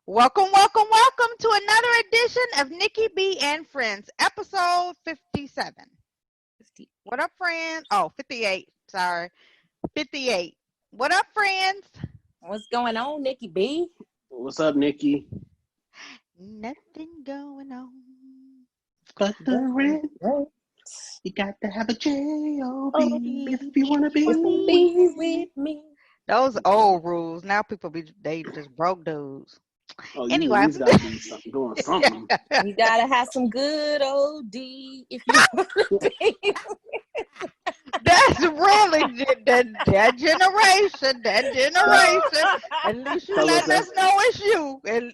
Welcome, welcome, welcome to another edition of Nikki B and Friends, episode 57. What up, friends? Oh, 58. Sorry. 58. What up, friends? What's going on, Nikki B? What's up, Nikki? Nothing going on. But the rent, you got to have a J-O-B if you want to be with me. Those old rules. Now people they just broke dudes. Oh, anyway, you got to be doing something. You gotta have some good old D if you want to be. That's really that generation. At least you letting us know it's you. And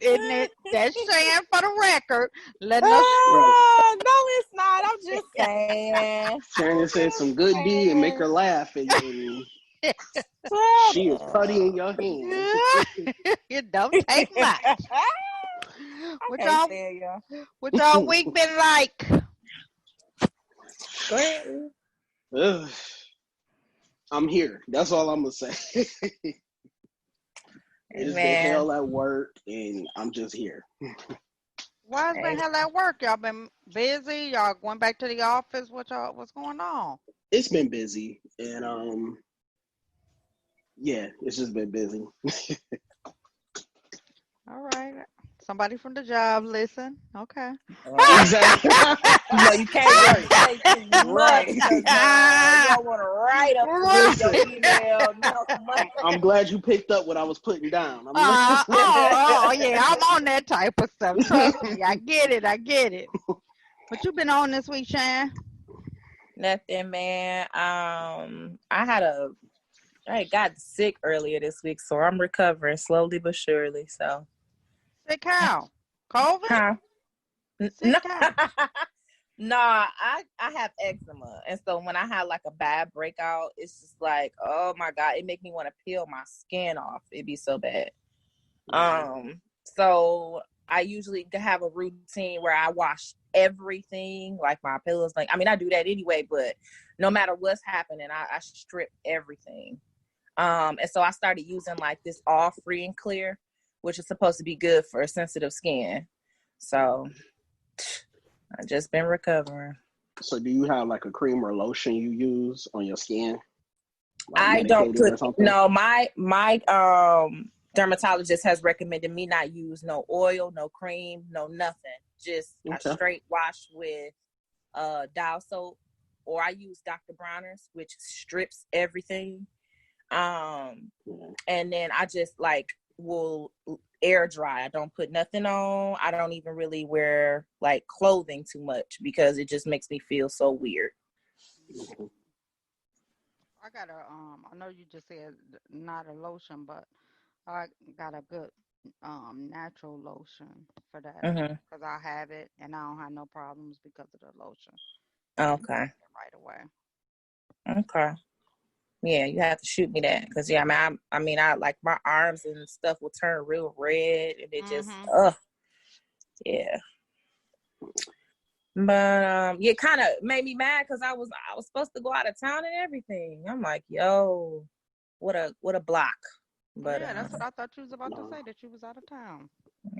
that's saying for the record. Letting us right. No, it's not. I'm just saying. Trying to say some good D and make her laugh. And she is putty in your hand. You don't take much. What y'all week been like? Go ahead. Ugh. I'm here. That's all I'm gonna say. It's the hell at work, and I'm just here. Why is the hell at work? Y'all been busy? Y'all going back to the office? What's going on? It's been busy, and yeah, it's just been busy. All right. Somebody from the job, listen. Okay. Exactly. No, you can't say too much. You don't want to write up your email. No, I'm glad you picked up what I was putting down. Yeah, I'm on that type of stuff. Trust me, I get it. What you been on this week, Shan? Nothing, man. I got sick earlier this week, so I'm recovering slowly but surely. So. Sick how? COVID? Huh? Sick No. how? Nah, I have eczema. And so when I have like a bad breakout, it's just like, oh my God, it make me want to peel my skin off. It'd be so bad. So I usually have a routine where I wash everything, like my pillows. I do that anyway, but no matter what's happening, I strip everything. And so I started using like this all free and clear, which is supposed to be good for sensitive skin. So I just been recovering. So do you have like a cream or lotion you use on your skin? Like I don't put, no, my dermatologist has recommended me not use no oil, no cream, no nothing. Just a straight wash with dial soap, or I use Dr. Bronner's, which strips everything. And then I just will air dry. I don't put nothing on. I don't even really wear like clothing too much because it just makes me feel so weird. I got I know you just said not a lotion, but I got a good natural lotion for that because I have it and I don't have no problems because of the lotion. Okay. Right away. Okay. Yeah, you have to shoot me that because I like my arms and stuff will turn real red and it just yeah. But it kind of made me mad because I was supposed to go out of town and everything. I'm like, yo, what a block. But yeah, that's what I thought you was about to say, that you was out of town.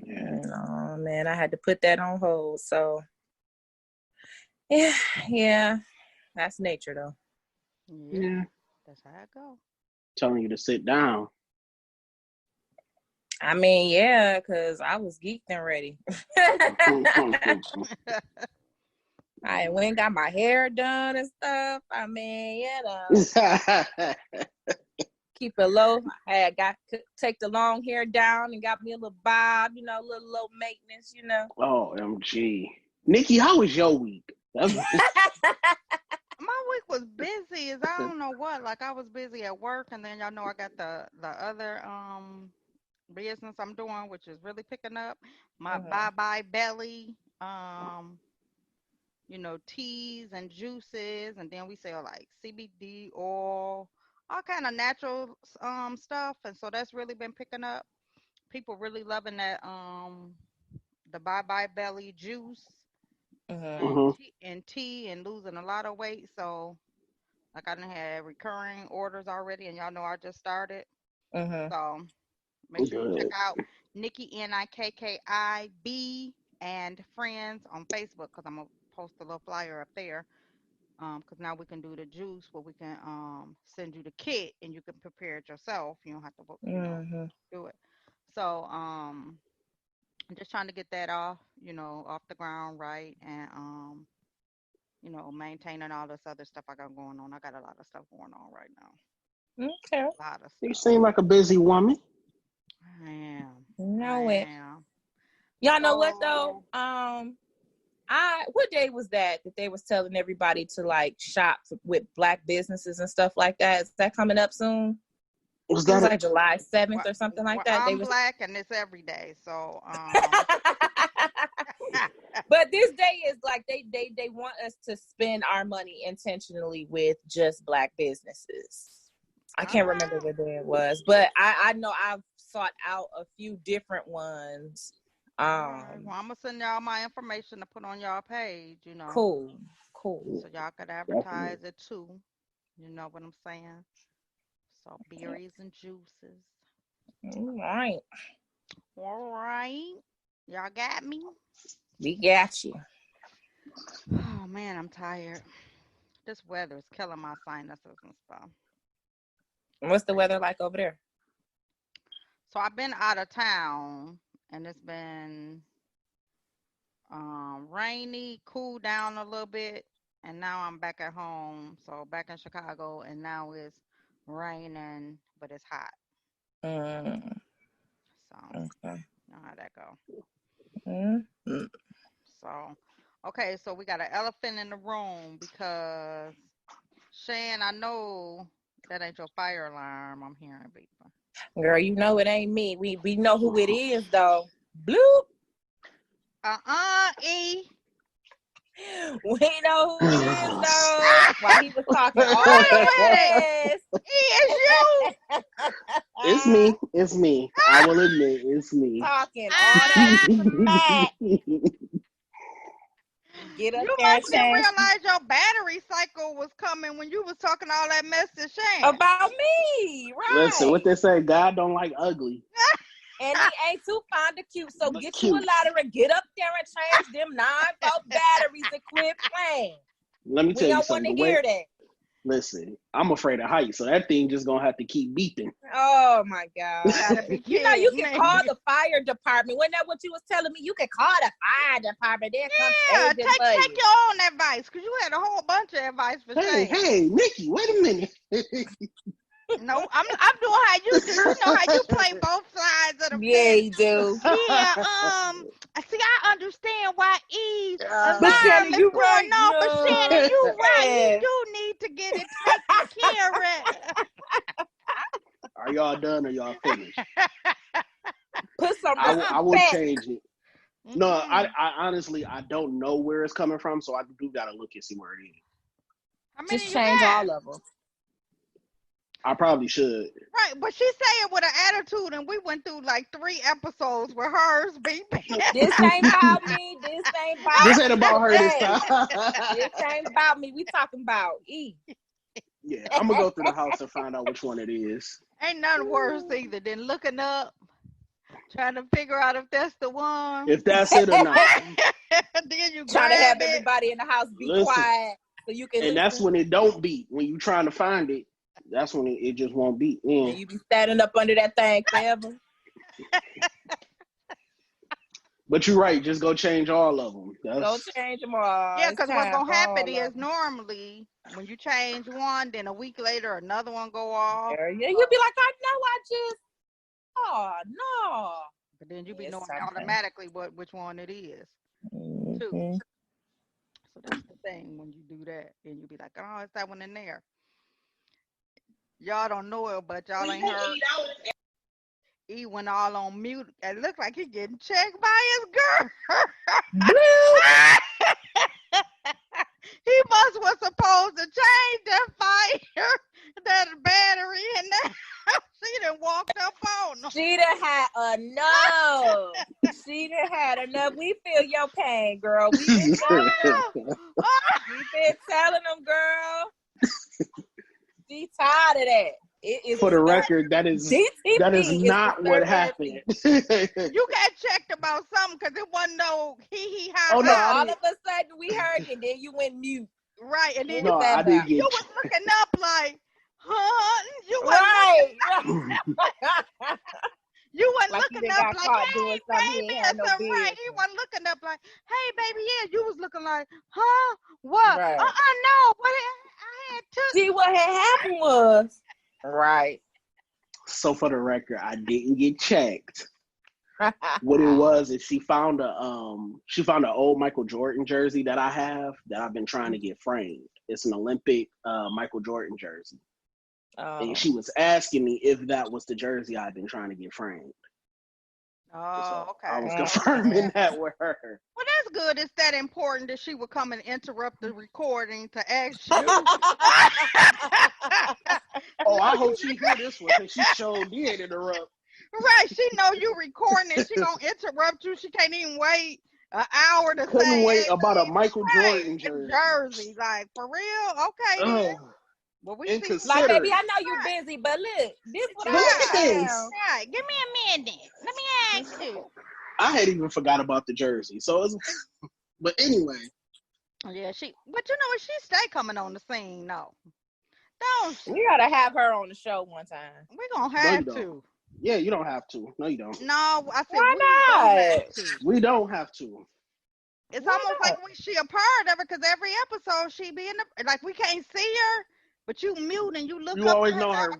No, man, I had to put that on hold. So yeah, that's nature though. Yeah. That's how it go. Telling you to sit down. Yeah, because I was geeked and ready. I went and got my hair done and stuff. Keep it low. I take the long hair down and got me a little bob, a little low maintenance, Oh, MG. Nikki, how was your week? My week was busy as I don't know what. Like I was busy at work, and then y'all know I got the other business I'm doing, which is really picking up. My Bye Belly, teas and juices, and then we sell like CBD oil, all kind of natural stuff, and so that's really been picking up. people really loving that the Bye Bye Belly juice Mhm. Mm-hmm. and tea and losing a lot of weight. So like I done had recurring orders already, and y'all know I just started. Mhm. So make sure you check Good. out Nikki Nikkib and Friends on Facebook because I'm gonna post a little flyer up there. Because now we can do the juice where we can send you the kit and you can prepare it yourself. You don't have to, Mhm. do it. So I'm just trying to get that off, off the ground right, and maintaining all this other stuff I got going on. I got a lot of stuff going on right now. Okay. A lot of You stuff. seem like a busy woman. I am. I Know it. am. Y'all know what though? So What day was that they was telling everybody to like shop with black businesses and stuff like that? Is that coming up soon? Was It was that like July 7th well, or something like well, that. They I'm was black and it's every day. So But this day is like they want us to spend our money intentionally with just black businesses. I can't remember what day it was, but I know I've sought out a few different ones. all right. Well, I'm gonna send y'all my information to put on y'all page, Cool. so y'all could definitely? advertise it too. You know what I'm saying? So berries and juices. All right. All right. Y'all got me? We got you. Oh man, I'm tired. This weather is killing my sinuses and stuff. What's the weather like over there? So I've been out of town and it's been rainy, cooled down a little bit, and now I'm back at home. So back in Chicago, and now it's raining, but it's hot. Mm, So okay. you know how that go. Mm. So okay, so we got an elephant in the room because Shan, I know that ain't your fire alarm. I'm hearing people. Girl, you know it ain't me. We know who it is though. Bloop. E. We know who it is though. While he was talking Wait all a that minute. mess. E, it's you. It's me. It's me. I will admit, it's me. Talking all that Ah, smack. Get up you there and must didn't change realize your battery cycle was coming when you was talking all that mess to Shan. about me, Listen, what right? they say, God don't like ugly. And he ain't too fond of cute. So But get you a cute. ladder and get up there and change them 9-volt batteries and quit playing. Let me We tell you don't want something. to The way, hear that. listen, I'm afraid of heights, so that thing just gonna have to keep beeping. Oh my God. Gotta be You know, you kidding can me. call the fire department. Wasn't that what you was telling me? You can call the fire department. They'll come Yeah, change it for take you. your own advice because you had a whole bunch of advice for Shan. Hey, Nikki, wait a minute. No, I'm doing how you do. You know how you play both sides of the Yeah, fence. you do. Yeah, see, I understand why Eve's But alarm Shannon, is you going right. off, but Shannon, No. you right. He Yeah. do need to get it taken care Are y'all done or y'all finished? Put some I will respect. change it. of. No, I honestly I don't know where it's coming from, so I do gotta look and see where it is. How many Just you change got? all of them. I probably should. Right, but she say it with an attitude, and we went through like 3 episodes with hers beeping. This ain't about me. This ain't about This ain't me about her this today. time. This ain't about me. We talking about E. Yeah, I'm gonna go through the house and find out which one it is. Ain't nothing worse either than looking up, trying to figure out if that's the one. If that's it or not. Then you Trying to grab have it. everybody in the house be Listen, quiet so you can and that's listen. when it don't beat. When you trying to find it, that's when it just won't beat. And you be standing up under that thing forever. But you're right. Just go change all of them. Go change them all. Yeah, It's because what's time gonna for happen all is of them. normally when you change one, then a week later another one go off. Yeah, you'll be like, I know I just, oh, no. But then you be It's knowing something. automatically which one it is too. Mm-hmm. So that's the thing when you do that. Then you be like, oh, it's that one in there. Y'all don't know it, but y'all ain't heard. He went all on mute. It looked like he getting checked by his girl. Blue. He must was supposed to change that fire, that battery, and that. She done walked up on them. She done had enough. She done had enough. We feel your pain, girl. We been telling them. We been telling them, girl. She tired of that. It is For the record, that is not what happened. You got checked about something because it wasn't no he ha. Oh, no, all of a sudden we heard you, and then you went mute. Right, and then I didn't get you was looking up like, huh? You Right. You wasn't Like looking up like, hey, doing baby, he or had no something, right? business. He wasn't looking up like, hey, baby, yeah. You was looking like, huh? What? Right. No. What? I had to. See, what had happened was, right. So for the record, I didn't get checked. What it was is she found an old Michael Jordan jersey that I have that I've been trying to get framed. It's an Olympic Michael Jordan jersey. And she was asking me if that was the jersey I've been trying to get framed. Oh, so okay. I was confirming that with her. Well, that's good. It's that important that she would come and interrupt the recording to ask you. Oh, I hope she hear this one because she showed did interrupt. Right, she know you recording and she gonna interrupt you. She can't even wait an hour to Couldn't say wait about a Michael Jordan jersey. Like, for real? Okay, then. Well, we see. Like, baby, I know you're busy, but look, this what I this. Right, give me a minute. Let me ask you. I had even forgot about the jersey. So, but anyway. Yeah, but you know what? She stay coming on the scene, though. Don't she? We gotta have her on the show one time. We're gonna have to. Yeah, you don't have to. No, you don't. No, I said why not? We don't have to. It's almost like she a part of it because every episode she be in the, like, we can't see her, but you mute and you look up. You always know her.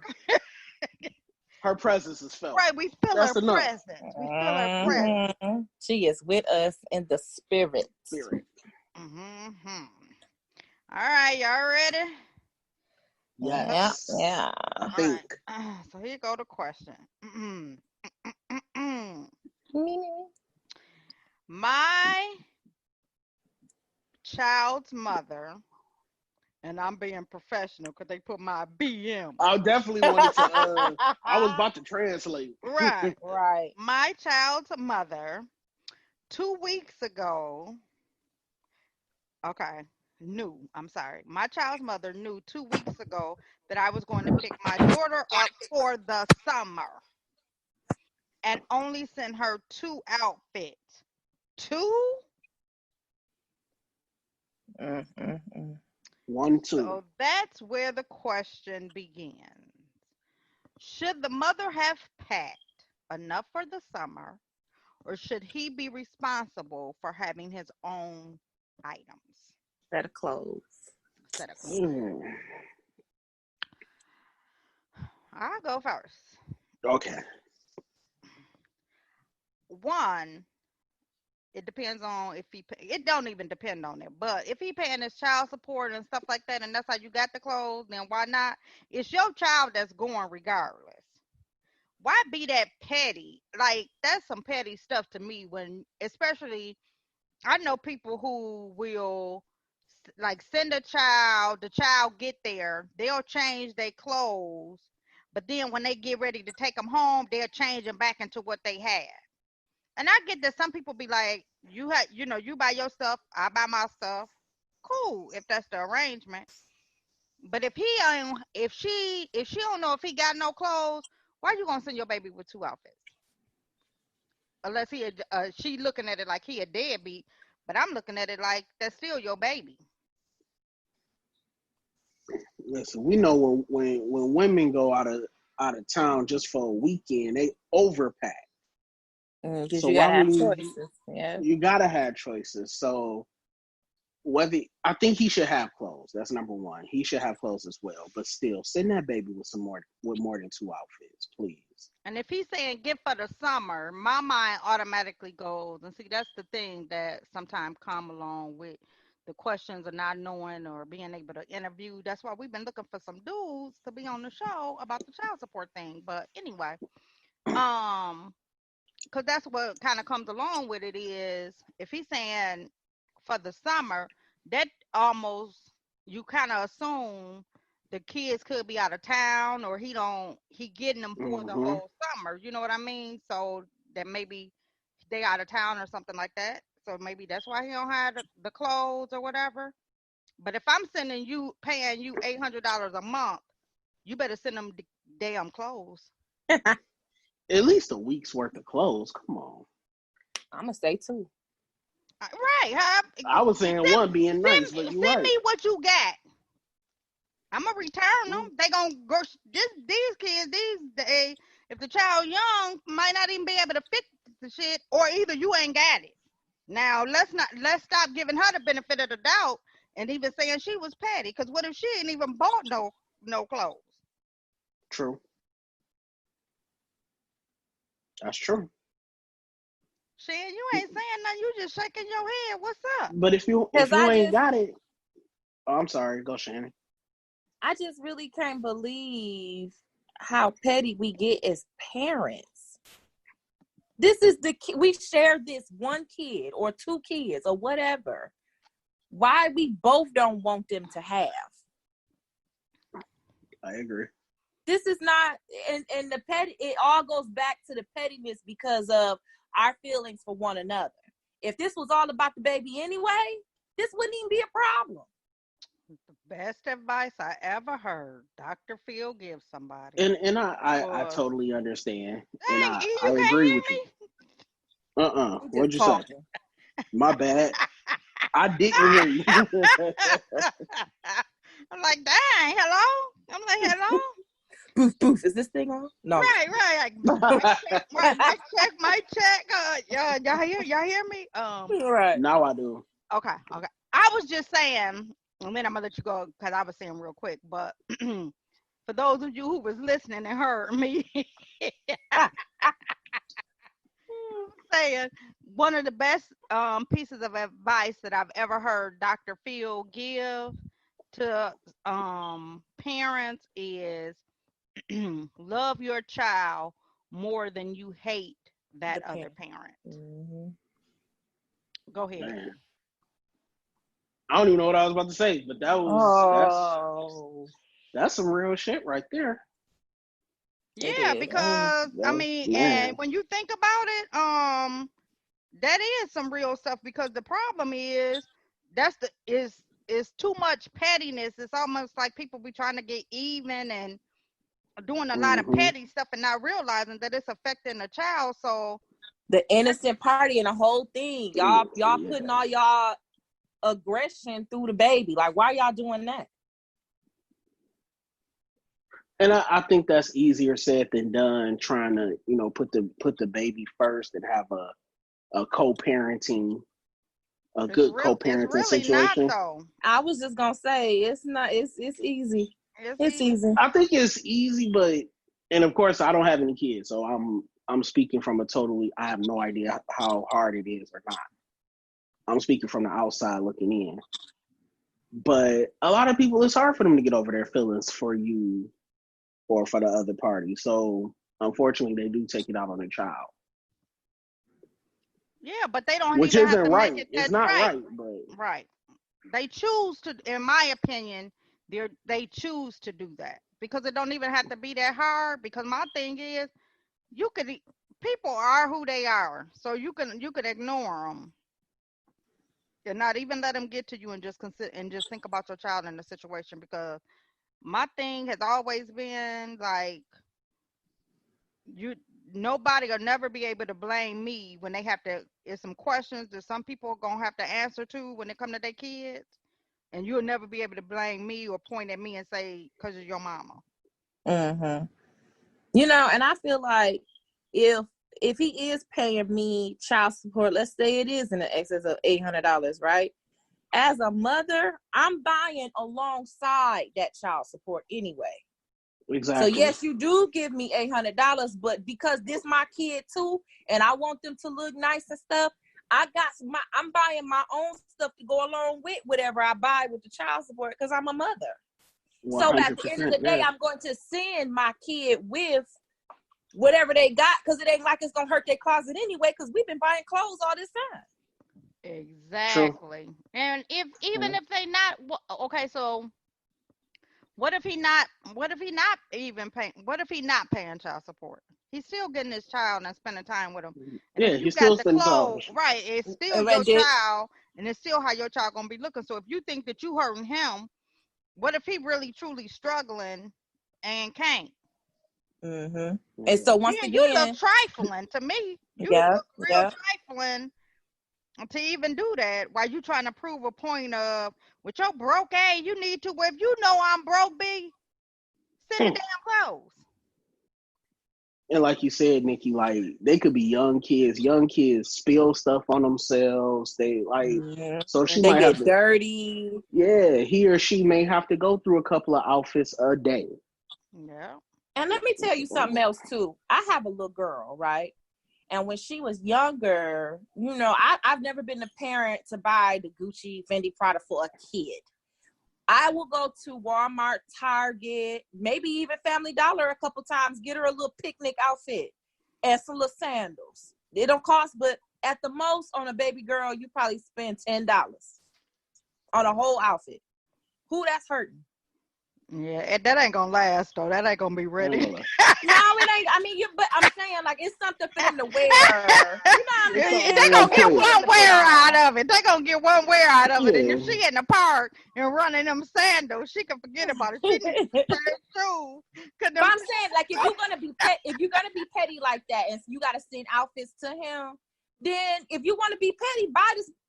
Her presence is felt. Right, we feel her presence. We feel her presence. She is with us in the spirit. Mm-hmm. All right, y'all ready? Yes. Yeah. I think. Right. So here go the question. My child's mother, and I'm being professional because they put my BM. I definitely wanted to. I was about to translate. Right. Right. My child's mother, 2 weeks ago. Okay. My child's mother knew 2 weeks ago that I was going to pick my daughter up for the summer and only sent her 2 outfits. 2? 1, 2. So that's where the question begins. Should the mother have packed enough for the summer, or should he be responsible for having his own items? Set of clothes. I'll go first. Okay. 1, it depends on if it don't even depend on it, but if he paying his child support and stuff like that, and that's how you got the clothes, then why not? It's your child that's going regardless. Why be that petty? Like, that's some petty stuff to me, when, especially, I know people who will, like, send the child get there, they'll change their clothes, but then when they get ready to take them home, they'll change them back into what they had. And I get that some people be like, you buy your stuff, I buy my stuff. Cool, if that's the arrangement. But if she don't know if he got no clothes, why you gonna send your baby with 2 outfits? Unless she looking at it like he a deadbeat, but I'm looking at it like that's still your baby. Listen, we know when women go out of town just for a weekend, they overpack. Because you gotta have choices. Yeah, you gotta have choices. So I think he should have clothes. That's number 1. He should have clothes as well. But still, send that baby with more than 2 outfits, please. And if he's saying gift for the summer, my mind automatically goes, and see, that's the thing that sometimes come along with the questions of not knowing or being able to interview. That's why we've been looking for some dudes to be on the show about the child support thing. But anyway, because that's what kind of comes along with it, is if he's saying for the summer, that almost, you kind of assume the kids could be out of town, or he getting them for the Mm-hmm. whole summer. You know what I mean? So that maybe they out of town or something like that. So maybe that's why he don't have the clothes or whatever. But if I'm paying you $800 a month, you better send them the damn clothes. At least a week's worth of clothes. Come on. I'm gonna say 2. Right? Huh? I was saying one being nice, but you're Send right. me what you got. I'm gonna return Mm, them. They gonna go. These kids if the child young, might not even be able to fit the shit, or either you ain't got it. Now let's stop giving her the benefit of the doubt and even saying she was petty. Because what if she ain't even bought no clothes? true. That's true. Shan, you ain't saying nothing. You just shaking your head. What's up? But if you Because ain't got it, oh, I'm sorry. Go, Shannon. I just really can't believe how petty we get as parents. This is we share this one kid or 2 kids or whatever. Why we both don't want them to have? I agree. This is not, and the petty, it all goes back to the pettiness because of our feelings for one another. If this was all about the baby anyway, this wouldn't even be a problem. The best advice I ever heard Dr. Phil give somebody. And I totally understand. And Dang, I you can't agree hear with me? you. What'd you say? My bad. I didn't hear you. I'm like, dang, hello? I'm like, hello? Boof, boof. Is this thing on? No. Right. Mic check. Y'all hear me? Right. Now I do. Okay. I was just saying, and then I'm gonna let you go because I was saying real quick, but for those of you who was listening and heard me saying one of the best pieces of advice that I've ever heard Dr. Phil give to parents is love your child more than you hate that other parent. Mm-hmm. Go ahead. Man. I don't even know what I was about to say, but that's some real shit right there. Yeah, because I mean, and when you think about it, that is some real stuff. Because the problem is is too much pettiness. It's almost like people be trying to get even and doing a lot of petty stuff and not realizing that it's affecting the child. So the innocent party and the whole thing, y'all putting all y'all aggression through the baby. Like, why y'all doing that? And I think that's easier said than done. Trying to put the baby first and have a co-parenting, good co-parenting really situation. Not, though. I was just gonna say it's not. It's easy. It's easy. I think it's easy, and of course I don't have any kids, so I'm speaking from I have no idea how hard it is or not. I'm speaking from the outside looking in. But a lot of people, it's hard for them to get over their feelings for you or for the other party. So unfortunately, they do take it out on their child. Yeah, but they don't. Which even isn't have to right. Make it it's not right, but right. They choose to, in my opinion, they choose to do that because it don't even have to be that hard. Because my thing is, people are who they are, so you can ignore them and not even let them get to you and just consider and just think about your child in the situation. Because my thing has always been like nobody will never be able to blame me when they have to. It's some questions that some people are gonna have to answer to when it come to their kids, and you'll never be able to blame me or point at me and say because of your mama. Mm-hmm. And I feel like if he is paying me child support, let's say it is in the excess of $800, right? As a mother, I'm buying alongside that child support anyway. Exactly. So yes, you do give me $800, but because this my kid too, and I want them to look nice and stuff, I'm buying my own stuff to go along with whatever I buy with the child support because I'm a mother. So at the end of the day, I'm going to send my kid with whatever they got because it ain't like it's gonna hurt their closet anyway because we've been buying clothes all this time. Exactly. True. And if they not okay, so What if he not? What if he not even paying? What if he not paying child support? He's still getting his child and spending time with him. And Yeah, if you he's still got the spending time. clothes, right, it's still And your then- child, and it's still how your child gonna be looking. So if you think that you hurting him, what if he really truly struggling and can't? And so once You again, look trifling to me. You look real trifling to even do that while you trying to prove a point of with your broke ass. You need to. If you know I'm broke, B, send the damn clothes. And like you said, Nikki, like they could be young kids. Young kids spill stuff on themselves. They like, so she they might get have to, dirty. Yeah, he or she may have to go through a couple of outfits a day. Yeah. And let me tell you something else too. I have a little girl, right? And when she was younger, you know, I've never been the parent to buy the Gucci, Fendi product for a kid. I will go to Walmart, Target, maybe even Family Dollar a couple times, get her a little picnic outfit and some little sandals. They don't cost, but at the most on a baby girl, you probably spend $10 on a whole outfit. Who that's hurting? Yeah, that ain't gonna last though. That ain't gonna be ready. No, it ain't. I mean, but I'm saying like it's something for them to wear. You know what I'm saying? They gonna get one wear out of it. They gonna get one wear out of it. And if she in the park and running them sandals, she can forget about it. She needs to wear shoes. But I'm saying like if you're gonna be petty like that, and you gotta send outfits to him, then if you want to be petty,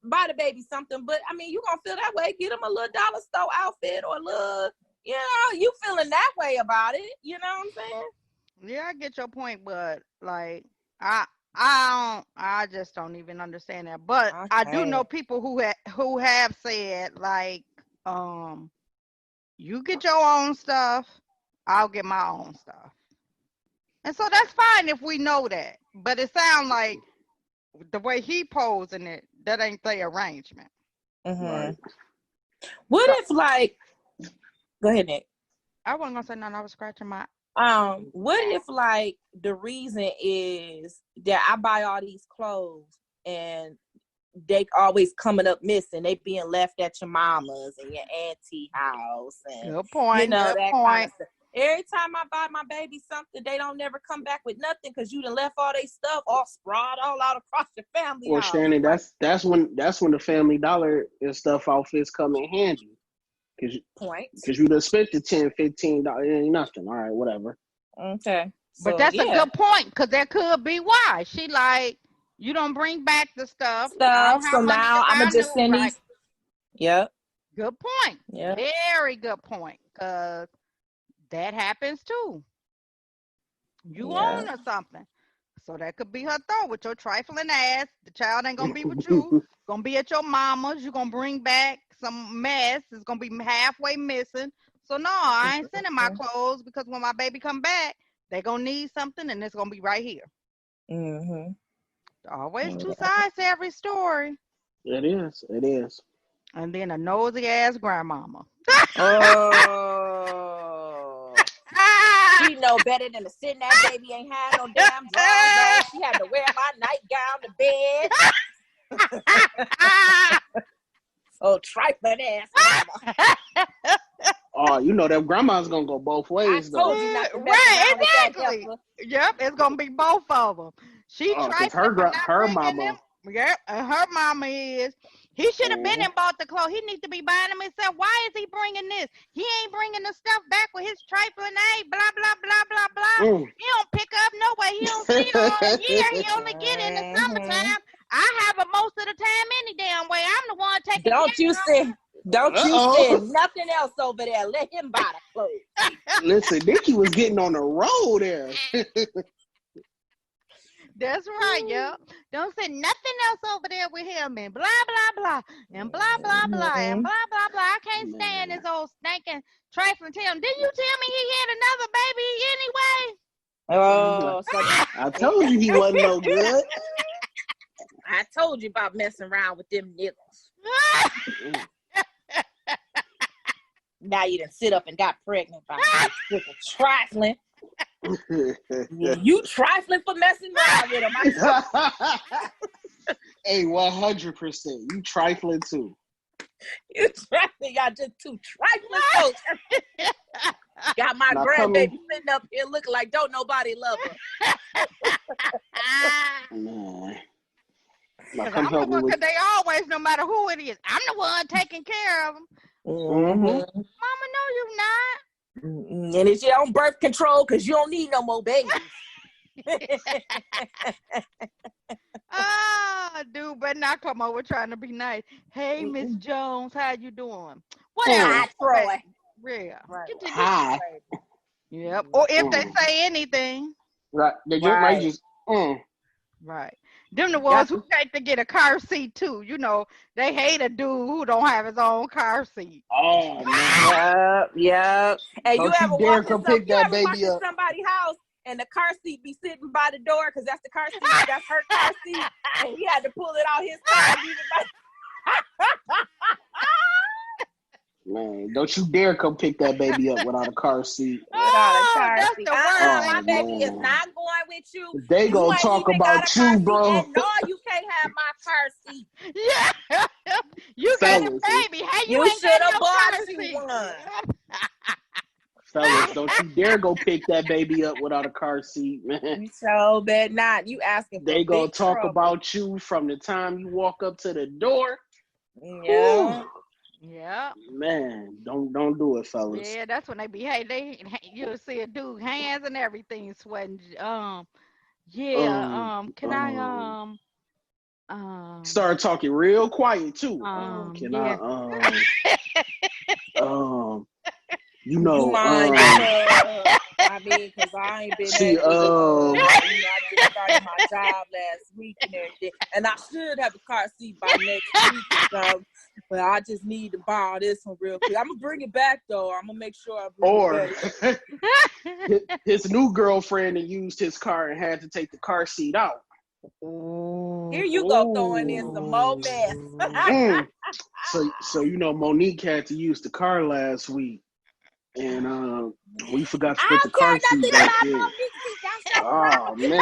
buy the baby something. But I mean, you gonna feel that way. Get him a little dollar store outfit or a little. You know, you feeling that way about it. You know what I'm saying? Yeah, I get your point, but like I just don't even understand that. But okay. I do know people who have said like, you get your own stuff, I'll get my own stuff, and so that's fine if we know that. But it sounds like the way he posing it, that ain't the arrangement. Right. What if like? Go ahead, Nick. I wasn't gonna say nothing. I was scratching my. What if like the reason is that I buy all these clothes and they always coming up missing? They being left at your mama's and your auntie house and good point. You know good that point. kind of stuff. Every time I buy my baby something, they don't never come back with nothing because you done left all their stuff all sprawled all out across your family well, house. Shannon, that's when the Family Dollar and stuff outfits come in handy. Because you done spent the $10, $15, ain't nothing. All right, whatever. Okay. But that's a good point, because that could be why. She like, you don't bring back the stuff. So now I'm going to just send these. Yep. Good point. Yeah. Very good point. Because that happens too. You own or something. So that could be her thought with your trifling ass. The child ain't going to be with you. Going to be at your mama's. You're going to bring back some mess. It's going to be halfway missing. So no, I ain't sending my clothes because when my baby come back, they going to need something and it's going to be right here. Mm-hmm. Always two sides to every story. It is. It is. And then a nosy ass grandmama. Oh. She know better than to sit in that baby ain't had no damn drawers on. She had to wear my nightgown to bed. Oh, trifling ass mama. Oh, you know that grandma's gonna go both ways, though. I told you not to mess right, exactly. Yep, it's gonna be both of them. She tried her mama. Them. Yep, and her mama is. He should have been and bought the clothes. He needs to be buying them himself. Why is he bringing this? He ain't bringing the stuff back with his trifling age. Blah blah blah blah blah. He don't pick up no way. He don't see it all year. He only get it in the summertime. I have it most of the time any damn way. I'm the one taking. Don't you send nothing else over there. Let him buy the clothes. Listen, Nikki was getting on the road there. That's right, yo. Don't say nothing else over there with him and blah, blah, blah, and blah, blah, blah, and blah, blah, blah. I can't stand this old stinking trifling Tim. Didn't you tell me he had another baby anyway? Oh, so I told you he wasn't no good. I told you about messing around with them niggas. Now you done sit up and got pregnant by trifling. You trifling for messing around with him. Hey, 100%. You trifling too. Y'all just two trifling folks. Got my grandbaby sitting up here looking like don't nobody love her. Man. Because they always, no matter who it is, I'm the one taking care of them. Mm-hmm. Mama, no, you're not. Mm-hmm. And it's your own birth control because you don't need no more babies. Dude, but not come over trying to be nice. Hey, Miss Jones, how you doing? Hi, Troy. Yeah. Right. Hi. Yep. Or if they say anything. Right. They just might just. Right. Them the ones who take to get a car seat too. You know, they hate a dude who don't have his own car seat. Oh man. Yep. And don't you ever dare come pick that baby up up. Somebody's house and the car seat be sitting by the door because that's the car seat. That's her car seat, and he had to pull it out his car. Man, don't you dare come pick that baby up without a car seat. That's the worst. My baby is not going with you. They gonna talk about you, bro. And no, you can't have my car seat. Yeah. You got a baby. How you ain't should have got bought car you seat? one. Fellas, don't you dare go pick that baby up without a car seat, man. You so bad not. You asking for they gonna talk trouble. about you from the time you walk up to the door. Yeah. Yeah. Man, don't do it, fellas. Yeah, that's when they be. Hey, you'll see a dude hands and everything sweating. Can I start talking real quiet too. Can yeah. you know, I mean, because I ain't been I just started my job last week and everything, and I should have a car seat by next week or something, but I just need to borrow this one real quick. I'm gonna bring it back though. I'm gonna make sure I bring it back. His new girlfriend used his car and had to take the car seat out. Here you go throwing in some more mess. So you know, Monique had to use the car last week. And we forgot to put the car seat back in. Oh man! Your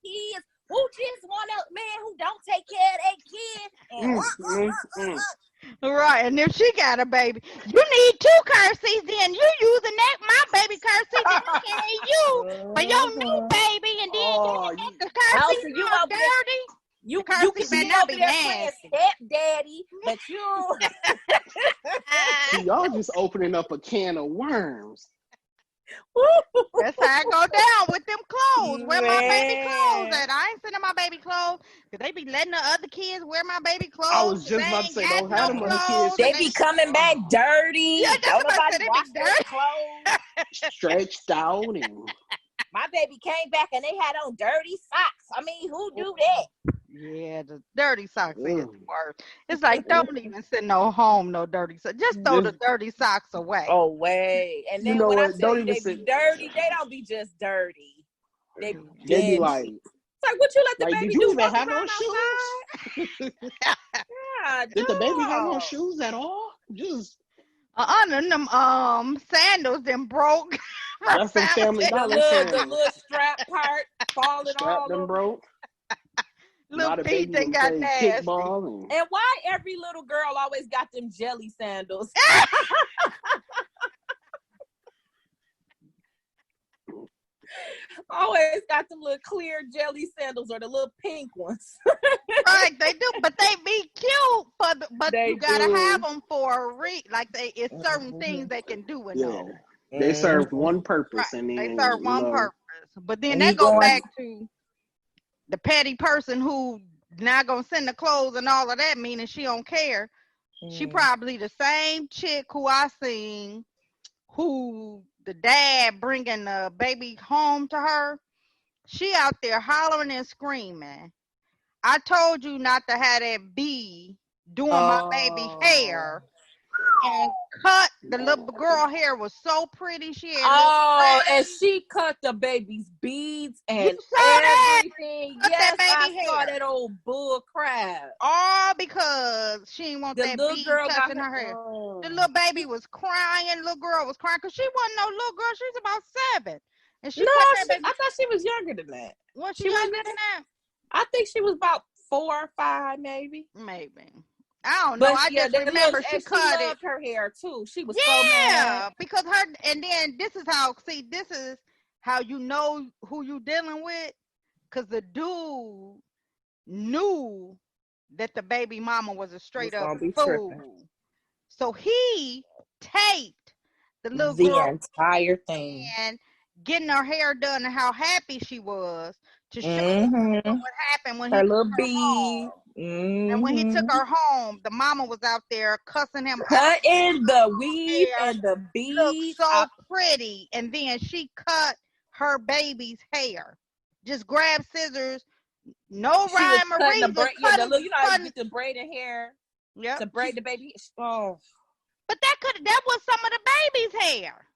kids who just want a man who don't take care of their kids. Right, and if she got a baby, you need two car seats. Then you using my baby car seat to carry you for your new baby, and then you the car seat all dirty. You can be over there playing stepdaddy, but you. See, y'all just opening up a can of worms. That's how I go down with them clothes. Where my baby clothes at? I ain't sending my baby clothes because they be letting the other kids wear my baby clothes. I was just about to say, don't have them other kids. They be coming back dirty. Yeah, don't nobody wash their clothes. Stretched out and. My baby came back and they had on dirty socks. I mean, who do that? Yeah, the dirty socks is worse. It's like, don't even send no dirty socks. Just throw the dirty socks away. Away. And then when I tell you they be dirty, they don't be just dirty. They be like, it's like, what you let the baby did you do? Even have no shoes? Did the baby have no shoes at all? Just them sandals them broke. That's the Family Dollar sandals. The little strap part falling all them over. Broke. Little feet they got nasty. And why every little girl always got them jelly sandals? Always got them little clear jelly sandals or the little pink ones. Right, they do, but they be cute. But you gotta have them for a it's certain things they can do with them. They serve one purpose, and then, they serve one purpose. But then they go back to the petty person who not gonna send the clothes and all of that, meaning she don't care. She probably the same chick who I seen, who the dad bringing the baby home to her. She out there hollering and screaming. I told you not to have that bee doing my baby hair. And cut the little girl hair was so pretty. She had and she cut the baby's beads and everything. Yes, I saw that old bull crap. All because she didn't want that bead touching her hair. The little baby was crying. Little girl was crying because she wasn't no little girl. She was about 7. And I thought she was younger than that. Was she younger than that? I think she was about 4 or 5, maybe. Maybe. I don't know. I just remember she loved her hair too. She was so mad because and then this is how you know who you dealing with, because the dude knew that the baby mama was a straight up fool. So he taped the little girl entire thing and getting her hair done and how happy she was to show what happened when her he little bee. And when he took her home, the mama was out there cussing him, cutting the weave and the beads. Looked so pretty, and then she cut her baby's hair. Just grab scissors, no rhyme or reason. You know how you get the braided hair. Yeah. To braid the baby. Oh. But that was some of the baby's hair.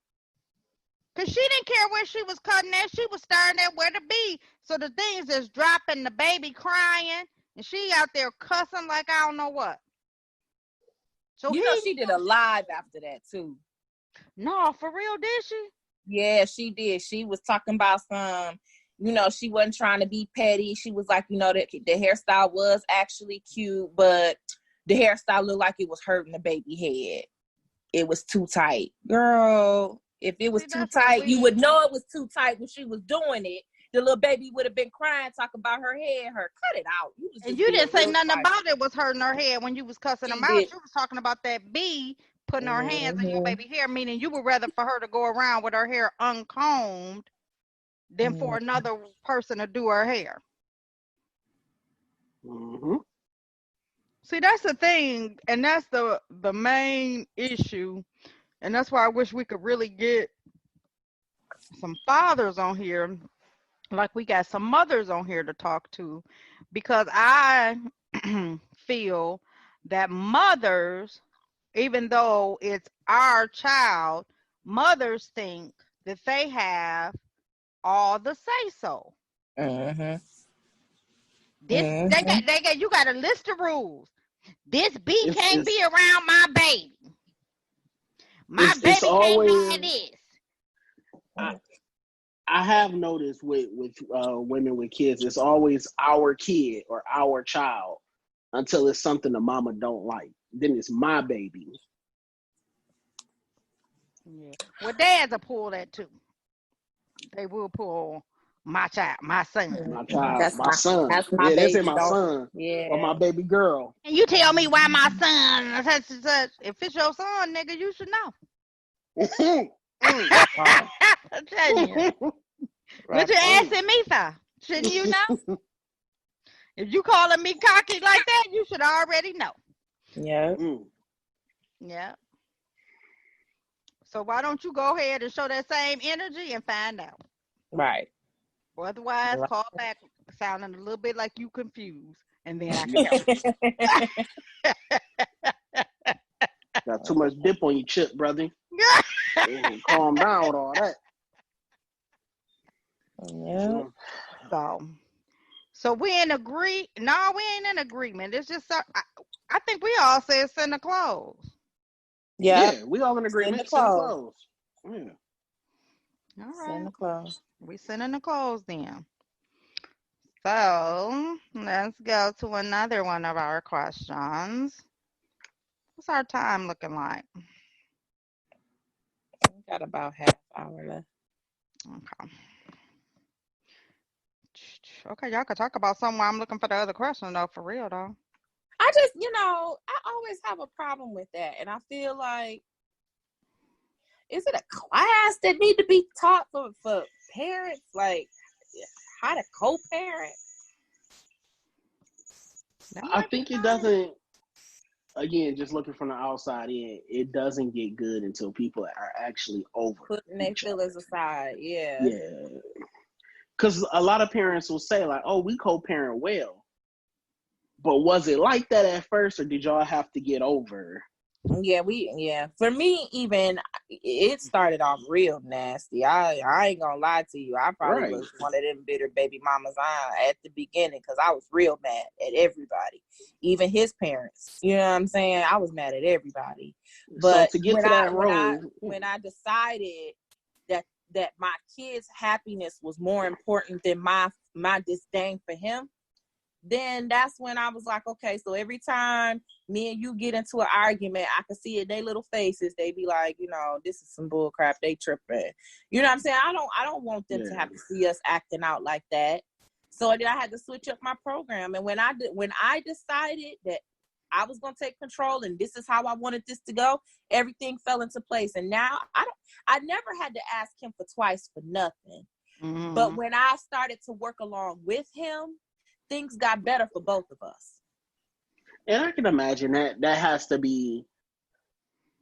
Cause she didn't care where she was cutting at. She was staring at where to be. So the things is dropping, the baby crying, and she out there cussing like I don't know what. So she did a live after that too. No, for real, did she? Yeah, she did. She was talking about she wasn't trying to be petty. She was like, the hairstyle was actually cute, but the hairstyle looked like it was hurting the baby head. It was too tight. Girl, if it was too tight, you would know it was too tight when she was doing it. The little baby would have been crying, talking about her head hurt. Cut it out. You didn't say nothing about it was hurting her head when you was cussing them out. You was talking about that bee putting her hands in your baby hair, meaning you would rather for her to go around with her hair uncombed than for another person to do her hair. Mm-hmm. See, that's the thing, and that's the main issue, and that's why I wish we could really get some fathers on here, like we got some mothers on here to talk to, because I feel that mothers, even though it's our child, mothers think that they have all the say-so. Mm-hmm. They got you got a list of rules. This bee can't be around my baby. My baby can't have this. I have noticed with women with kids, it's always our kid or our child until it's something the mama don't like. Then it's my baby. Yeah. Well, dads will pull that too. They will pull my child, my son. My child, my son. That's my baby. They say my son. Yeah. Or my baby girl. And you tell me why my son, such and such. If it's your son, nigga, you should know. I'm telling you. What you asking me for? Shouldn't you know? If you calling me cocky like that, you should already know. Yeah. Yeah. So why don't you go ahead and show that same energy and find out? Right. Or otherwise, call back sounding a little bit like you confused. And then I can help you. Got too much dip on your chip, brother. Calm down with all that. Yeah. So we in agree? No, we ain't in agreement. It's just I think we all said Santa Claus. Yeah, we all in agreement. Santa Claus. Yeah. All right. Santa Claus. We sending the clothes then. So let's go to another one of our questions. What's our time looking like? We got about half hour left. Okay, y'all can talk about something while I'm looking for the other question though, for real though. I just, I always have a problem with that. And I feel like, is it a class that need to be taught for parents? Like, how to co-parent? I think it doesn't, again, just looking from the outside in, it doesn't get good until people are actually over. Putting their feelings aside, yeah. Yeah. Because a lot of parents will say, like, oh, we co-parent well. But was it like that at first, or did y'all have to get over? Yeah. For me, even, it started off real nasty. I ain't gonna lie to you. I probably was one of them bitter baby mamas at the beginning, because I was real mad at everybody, even his parents. You know what I'm saying? I was mad at everybody. But so to get to that road, when I decided that my kid's happiness was more important than my disdain for him, then that's when I was like, okay, so every time me and you get into an argument, I can see it in their little faces. They be like, you know, this is some bull crap. They tripping. You know what I'm saying? I don't want them to have to see us acting out like that. So then I had to switch up my program. And when I decided that I was going to take control and this is how I wanted this to go, everything fell into place. And now I never had to ask him for twice for nothing. Mm-hmm. But when I started to work along with him, things got better for both of us. And I can imagine that has to be,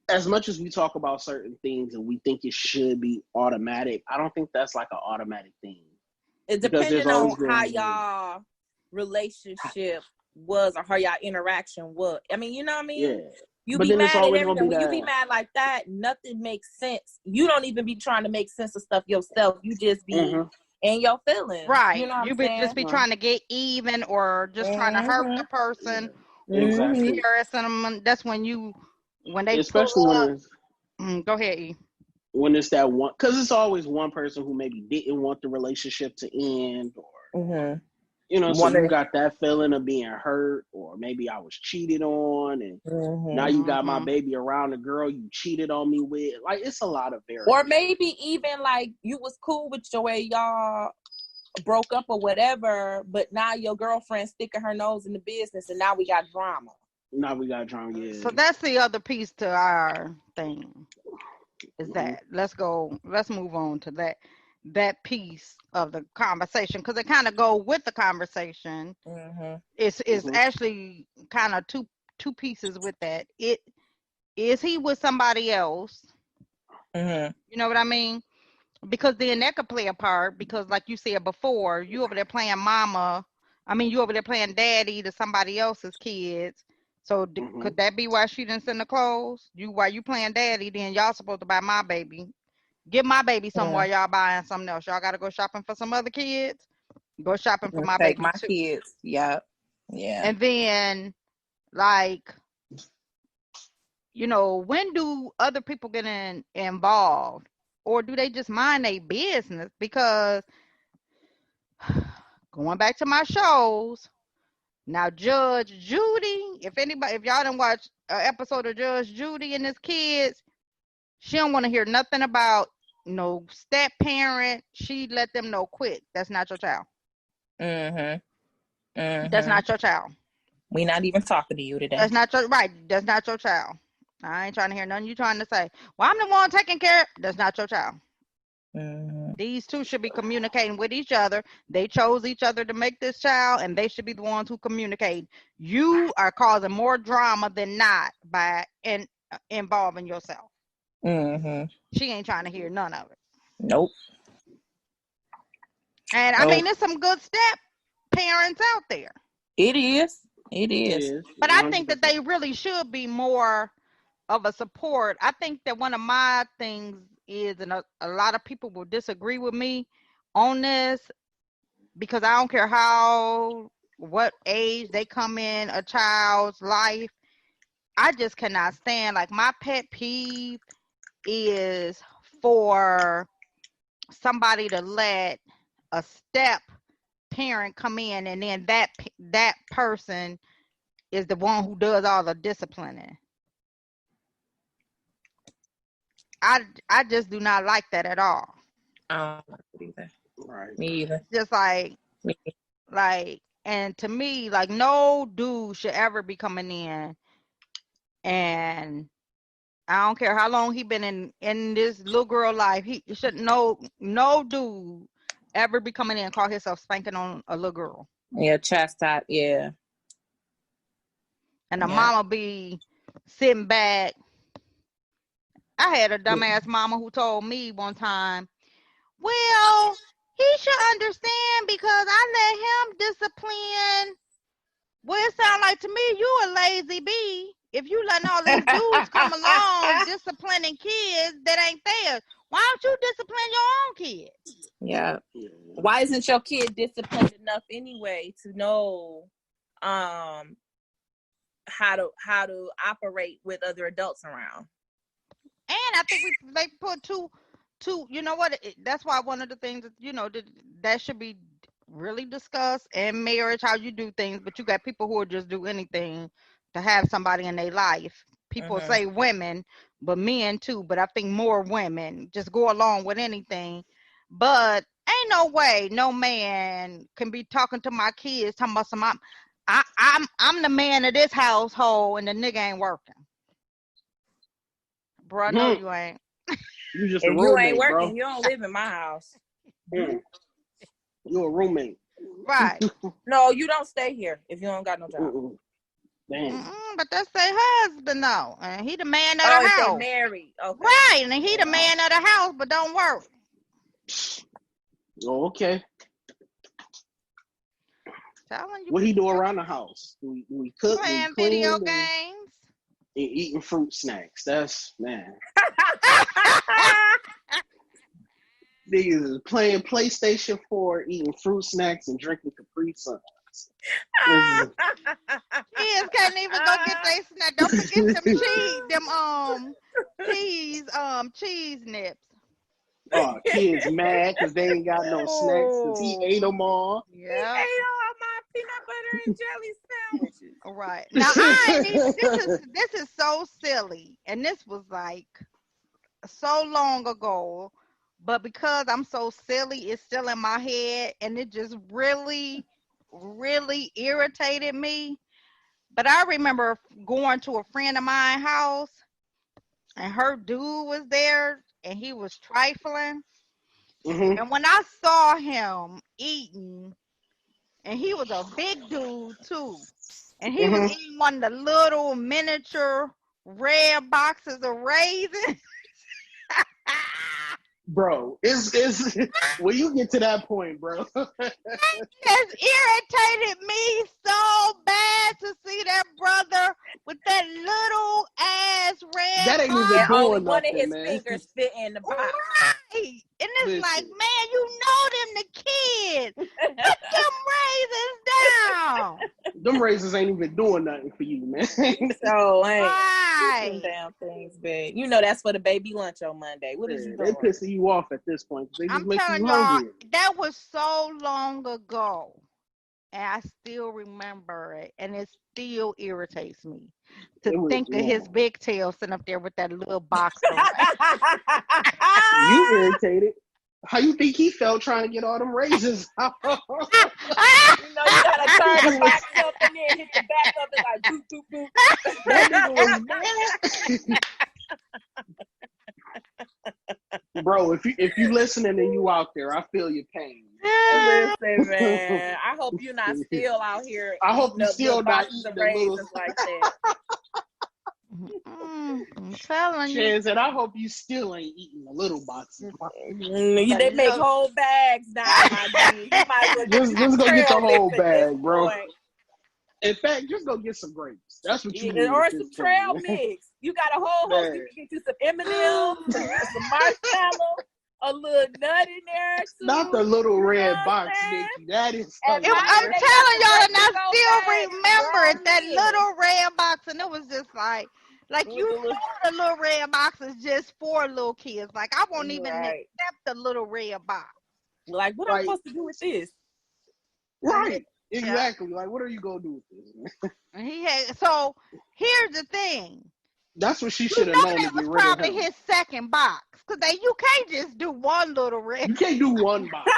as much as we talk about certain things and we think it should be automatic, I don't think that's like an automatic thing. It depends on how y'all relationship was or how y'all interaction was. I mean, you know what I mean? Yeah. You be mad at everything. When you be mad like that, nothing makes sense. You don't even be trying to make sense of stuff yourself. You just be in your feelings. Right. You know what I'm saying? Just be trying to get even or just trying to hurt the person. Yeah. Exactly. Them. That's when they especially when it's, go ahead, E. When it's that one, because it's always one person who maybe didn't want the relationship to end, or you know, so you got that feeling of being hurt, or maybe I was cheated on, and now you got my baby around the girl you cheated on me with. Like, it's a lot of variables. Or maybe even like you was cool with the way y'all broke up or whatever, but now your girlfriend sticking her nose in the business, and now we got drama. Yeah. So that's the other piece to our thing. Is that let's move on to that piece of the conversation, because it kind of go with the conversation. It's actually kind of two pieces with that. Is he with somebody else? You know what I mean? Because then that could play a part, because like you said before, you over there playing you over there playing daddy to somebody else's kids. So could that be why she didn't send the clothes? While you playing daddy, then y'all supposed to buy my baby. Give my baby somewhere, y'all buying something else. Y'all got to go shopping for some other kids. Go shopping for my baby too. Kids. Yeah. And then, like, you know, when do other people get involved? Or do they just mind their business? Because going back to my shows, now Judge Judy, if y'all didn't watch an episode of Judge Judy and his kids, she don't want to hear nothing about no step parent. She let them know quick. That's not your child. That's not your child. We not even talking to you today. That's not That's not your child. I ain't trying to hear nothing you trying to say. Well, I'm the one taking care. That's not your child. These two should be communicating with each other. They chose each other to make this child, and they should be the ones who communicate. You are causing more drama than not by involving yourself. She ain't trying to hear none of it. Nope. And I mean, there's some good step parents out there. It is. But I think that they really should be more of a support. I think that one of my things is, and a lot of people will disagree with me on this, because I don't care what age they come in a child's life. I just cannot stand, like, my pet peeve is for somebody to let a step parent come in, and then that person is the one who does all the disciplining. I just do not like that at all. I don't like it either. Right. Me either. Just like, and to me, like, no dude should ever be coming in, and I don't care how long he been in this little girl life, he should no dude ever be coming in and call himself spanking on a little girl. Yeah, chastise. Yeah. And the mama be sitting back. I had a dumbass mama who told me one time, well, he should understand because I let him discipline. Well, it sounds like to me you a lazy bee. If you letting all these dudes come along disciplining kids that ain't theirs, why don't you discipline your own kids? Yeah. Why isn't your kid disciplined enough anyway to know how to operate with other adults around? And I think they put two. You know what? That's why one of the things that, you know, that should be really discuss in marriage how you do things, but you got people who will just do anything to have somebody in their life. People say women, but men too. But I think more women just go along with anything. But ain't no way no man can be talking to my kids talking about some I'm the man of this household and the nigga ain't working. Bro, no, you ain't. You just a If you ain't roommate, working, bro. you don't live in my house. You a roommate. Right. No, you don't stay here if you don't got no job. Damn. But that's their husband though, and he the man of the if house. they married, okay. Right, and he the man of the house, but don't work. Oh, okay. Telling you, What he do around the house? We cook, playing we clean, video games, and eating fruit snacks. That's man. Niggas is playing PlayStation 4, eating fruit snacks, and drinking Capri Suns. Kids can't even go get their snack. Don't forget them cheese nips. Oh, kids mad because they ain't got no snacks because he ate them all. Yeah, he ate all my peanut butter and jelly sandwiches. Right now, I ain't even. This is so silly, and this was like so long ago. But because I'm so silly, it's still in my head, and it just really, really irritated me. But I remember going to a friend of mine's house, and her dude was there, and he was trifling. And when I saw him eating, and he was a big dude too, and he was eating one of the little miniature red boxes of raisins. Bro, it's when you get to that point, bro. It just irritated me so bad to see that brother with that little ass red That ain't box. even doing only one nothing, of his man. fingers fit in the box. Right. And it's like, man, you know them the kids. Put them raisins down. Them raisins ain't even doing nothing for you, man. So Right. them damn things big. You know that's for the baby lunch on Monday. What is you doing? They pissing you off at this point. They just I'm make telling you y'all, hungry. that was so long ago. And I still remember it. And it still irritates me to think of his big tail sitting up there with that little box. You irritated. How you think he felt trying to get all them raisins out? You know, you gotta turn the box up and then hit the back of it like boop, boop, boop. That nigga was mad. Bro, if you listening and you out there, I feel your pain. Listen, man. I hope you're not still out here. I hope you still not boxes eating of the raisins little like that. I'm telling you. Chance, and I hope you still ain't eating the little boxes. They make whole bags now, my G. You might as well just go get the whole bag, bro. Point. In fact, just go get some grapes. That's what you need. Or some trail mix. You got a whole host. You can get you some M&M's, some marshmallow, a little nut in there too. Not the little red box, Nikki. That is. I'm telling y'all, and I still remember it. That little red box, and it was just like you know, the little red box is just for little kids. Like I won't even accept the little red box. Like what am I supposed to do with this? Right. Exactly. Like, what are you gonna do with this? And so here's the thing. That's what she should have known to get rid of him. Probably his second box, because you can't just do one little red. You can't do one box.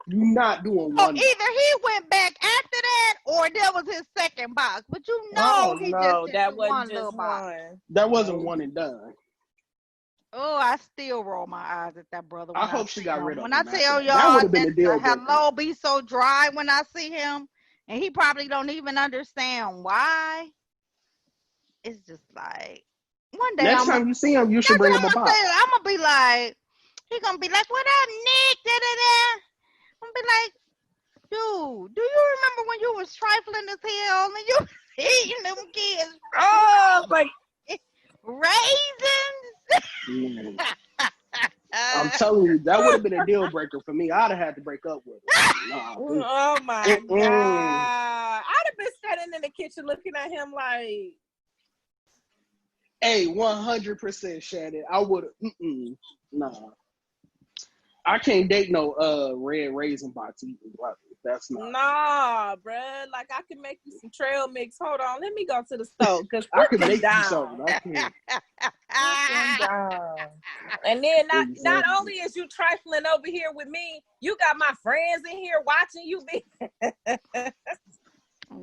You're not doing one. Either he went back after that, or that was his second box. But that wasn't one just little box. That wasn't one and done. Oh, I still roll my eyes at that brother. I hope she got rid of him. When I tell y'all that would have been a deal breaker. Hello be so dry when I see him, and he probably don't even understand why. It's just like one day. Next time you see him, you should bring him a box. I'm gonna be like, he gonna be like, "What up, Nick?" Da da da. I'm gonna be like, "Dude, do you remember when you was trifling as hell and you eating them kids? Oh, like raisins." I'm telling you, that would have been a deal breaker for me. I'd have had to break up with him. Oh my God. I'd have been standing in the kitchen looking at him like, hey, 100% Shannon. I would have, nah. I can't date no red raisin box eating brothers. That's not. Nah, bruh. Like I can make you some trail mix. Hold on, let me go to the store because I can them make down. you something. I can't. Put them down. And then not Exactly. only is you trifling over here with me, you got my friends in here watching you be.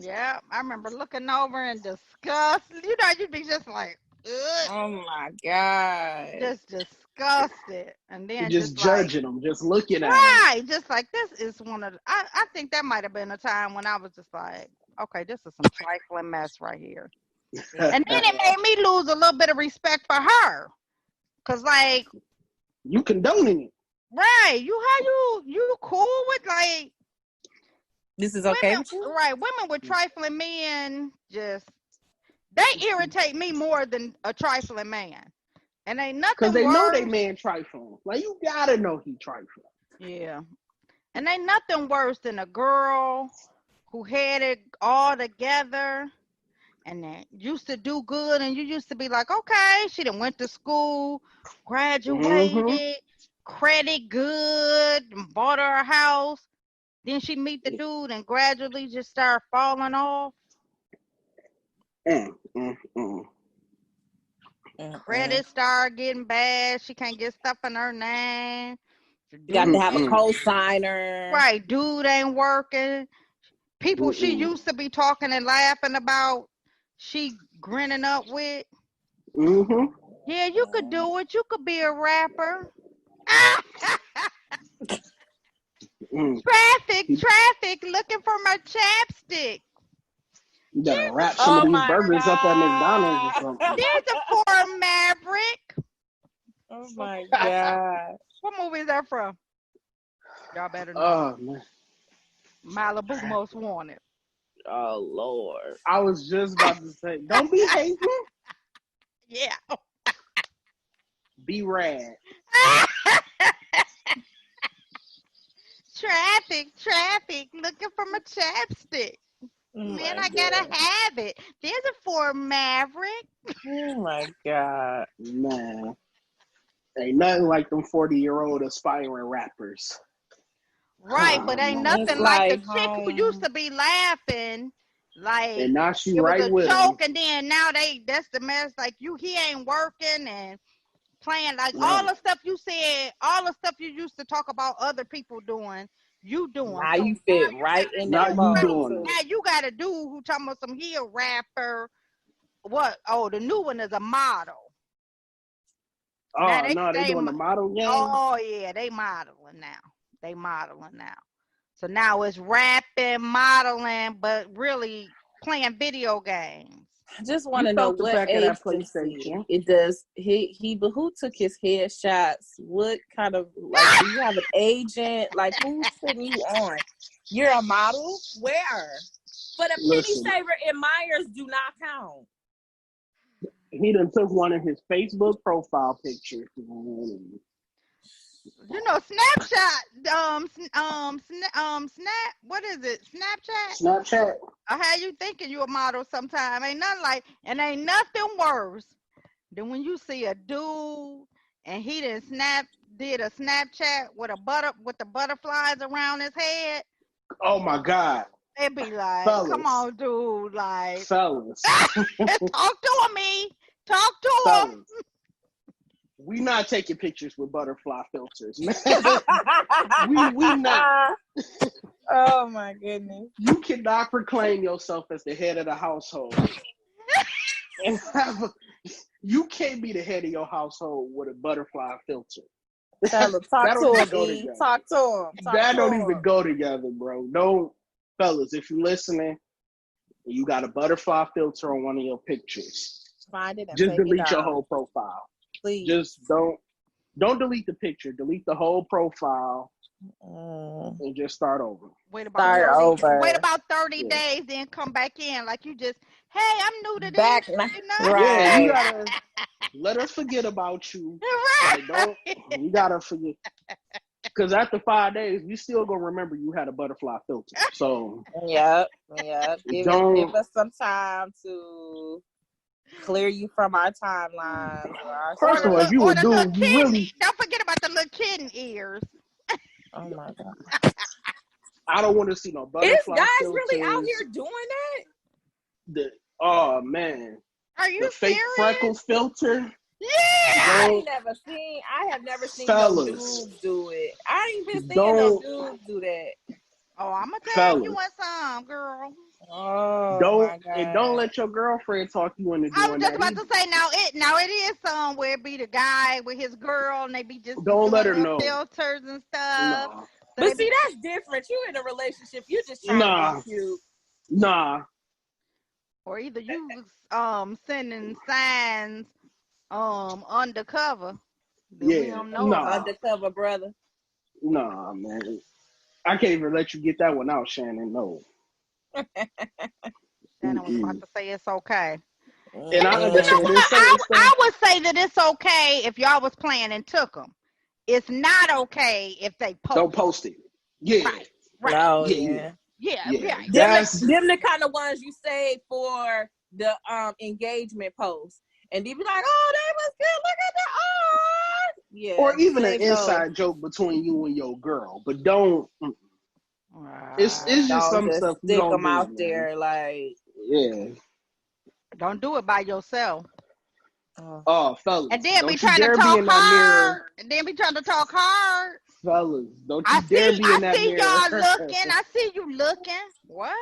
Yeah, I remember looking over and disgust. You know, you'd be just like, ugh, Oh my god. just disgusted, and then Just just like, judging them, just looking at them. right, just like this is one of. I think that might have been a time when I was just like, okay, this is some trifling mess right here, and then it made me lose a little bit of respect for her, cause like, You condoning it. right, you cool with like. This is okay Women, with you? right? Women with trifling men they irritate me more than a trifling man, and ain't nothing Because they worse. know they man trifling. Like you gotta know he trifling. Yeah, and ain't nothing worse than a girl who had it all together and then used to do good, and you used to be like, okay, she done went to school, graduated, credit good, and bought her a house. Then she meet the dude and gradually just start falling off. Credit start getting bad. She can't get stuff in her name. Got to have a co-signer. Right. Dude ain't working. People she used to be talking and laughing about, she grinning up with. Yeah, you could do it. You could be a rapper. Traffic, looking for my chapstick. You gotta wrap some of these burgers up at McDonald's or something. There's a Ford Maverick. Oh my god. What movie is that from? Y'all better know. Oh man. Malibu Most Wanted. Oh Lord. I was just about to say, don't be hating. Yeah. Be rad. Traffic, looking for my chapstick. Man, I gotta have it. There's a Ford Maverick. Oh my god. Man. Ain't nothing like them 40-year-old aspiring rappers. Right, but ain't nothing like the chick who used to be laughing. Like, and now she it right was a with joke, him. and then now that's the mess. Like, he ain't working and playing. Like, all the stuff you said, all the stuff you used to talk about other people doing, you doing. Now you fit right in that mold. You doing it. Now you got a dude who talking about some he a rapper. What? Oh, the new one is a model. Oh, no, they doing the model game? Oh, yeah, they modeling now. So now it's rapping, modeling, but really playing video games. I just want to know what agency it does. Who took his headshots? What kind of, like, do you have an agent? Like, who's putting you on? You're a model? Where? But a penny saver and Myers do not count. He done took one of his Facebook profile pictures. You know, Snapchat, Snap, what is it? Snapchat. I had you thinking you a model sometime. Ain't nothing worse than when you see a dude and he did a Snapchat with the butterflies around his head. Oh my God. It'd be like, fellas. Come on, dude, like, fellas. Talk to me. Talk to him. We not taking pictures with butterfly filters, man. we not. Oh my goodness. You cannot proclaim yourself as the head of the household. And you can't be the head of your household with a butterfly filter. Talk to him. That don't even go together, bro. Don't, fellas, if you're listening, you got a butterfly filter on one of your pictures. Find it and just delete your whole profile. Please. Just don't delete the picture. Delete the whole profile and just start over. Wait about 30 days, then come back in like you just, hey, I'm new to this. You know? Right. Yeah, you gotta let us forget about you. Right. Like, you gotta forget. Because after 5 days, we still gonna remember you had a butterfly filter. So Yep. Give us some time to clear you from our timelines. First of all, if you would do, you really don't forget about the little kitten ears. Oh my god. I don't want to see no butterfly Is guys filters. really out here doing that? Oh man. Are you The fake serious? freckles filter. Yeah. I have never seen no dudes do it. I ain't been seeing no dudes do that. Oh, I'm gonna tag you in some, girl. Oh my god. And don't let your girlfriend talk you into doing that. I was just about to say now it is some where it be the guy with his girl and they be just don't let her doing know filters and stuff. Nah. So but see, that's different. You in a relationship, you just trying to be cute. Nah. Or either you sending signs undercover. Yeah. We don't know undercover brother. Nah, man. I can't even let you get that one out, Shannon. No. Shannon was about to say it's okay. And I would say that it's okay if y'all was playing and took them. It's not okay if they post. Don't post it. Yeah. Right. Oh, yeah. Them the kind of ones you say for the engagement post. And they be like, oh, they was good. Look at that. Oh. Yeah. Or even an inside joke between you and your girl. But don't. It's just some stuff you stick don't them do, out man. there like. Yeah. Don't do it by yourself. Oh, fellas. And then be trying to talk hard. And then be trying to talk hard. Fellas, don't you dare be in that mirror. I see y'all looking. I see you looking. What?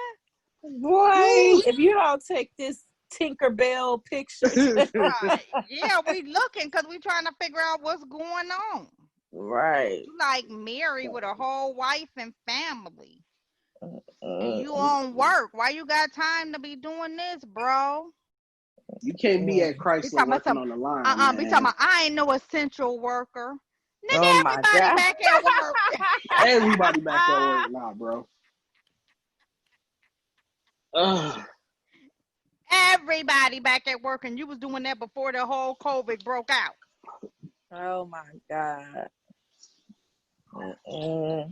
Boy, if you don't take this Tinkerbell picture. Right. Yeah, we looking because we trying to figure out what's going on. Right. You like married with a whole wife and family. And you on work. Why you got time to be doing this, bro? You can't be at Chrysler working on the line. Be talking about I ain't no essential worker. Nigga, everybody back at work. Everybody back at work now, bro. Everybody back at work, and you was doing that before the whole COVID broke out. Oh my God. Yeah.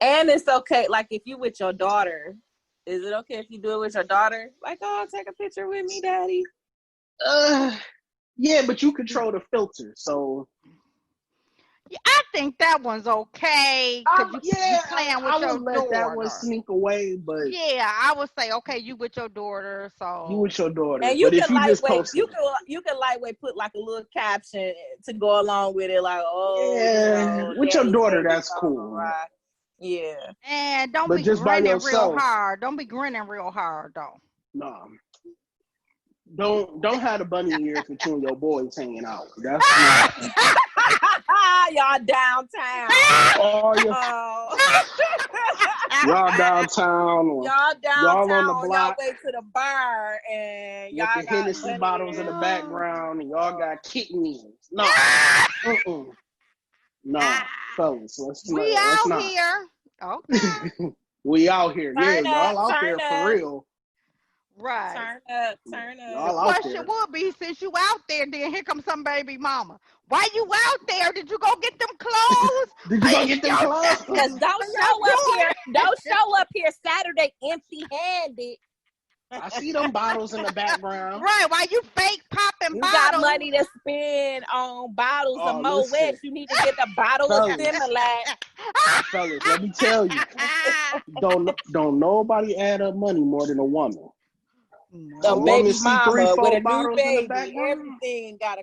And it's okay, like if you with your daughter, is it okay if you do it with your daughter? Like, oh, take a picture with me, daddy. Yeah, but you control the filter, so. Yeah, I think that one's okay. You playing with your daughter. Let that one sneak away, but yeah, I would say okay, you with your daughter, so you with your daughter. And you but can if you lightweight, just post you can lightweight put like a little caption to go along with it, like with your daughter, that's cool. Right. Yeah, and don't be grinning real hard. Don't be grinning real hard though. No. Don't have the bunny ears with you and your boys hanging out. That's y'all downtown. Y'all downtown. Y'all on the block. Y'all way to the bar and y'all with the Hennessy bottles in the background, and y'all got kittens. No, nah, fellas. We out here. Okay. We out here. Y'all out there for real. Right. Turn up. Y'all the question would be, since you out there, then here comes some baby mama. Why you out there? Did you go get them clothes? Did you go get them clothes? Because don't show up here Saturday empty-handed. I see them bottles in the background. Right. Why you fake popping bottles? You got money to spend on bottles of Moet Wet. You need to get the bottle of Similac. Fellas, let me tell you. Don't nobody add up money more than a woman. The baby mama with a new baby, everything got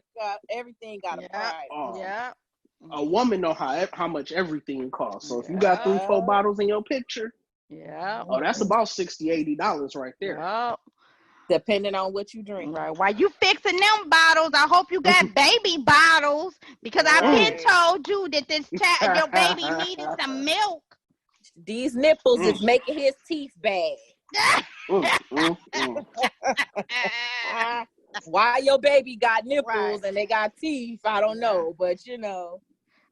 a price. Yeah. A woman know how much everything costs. So if you got 3-4 bottles in your picture, that's about $60-$80 right there. Yep. Depending on what you drink. Right. While you fixing them bottles, I hope you got baby bottles, because I've been told you that your baby needed some milk. These nipples is making his teeth bad. Why your baby got nipples and they got teeth, I don't know, but you know.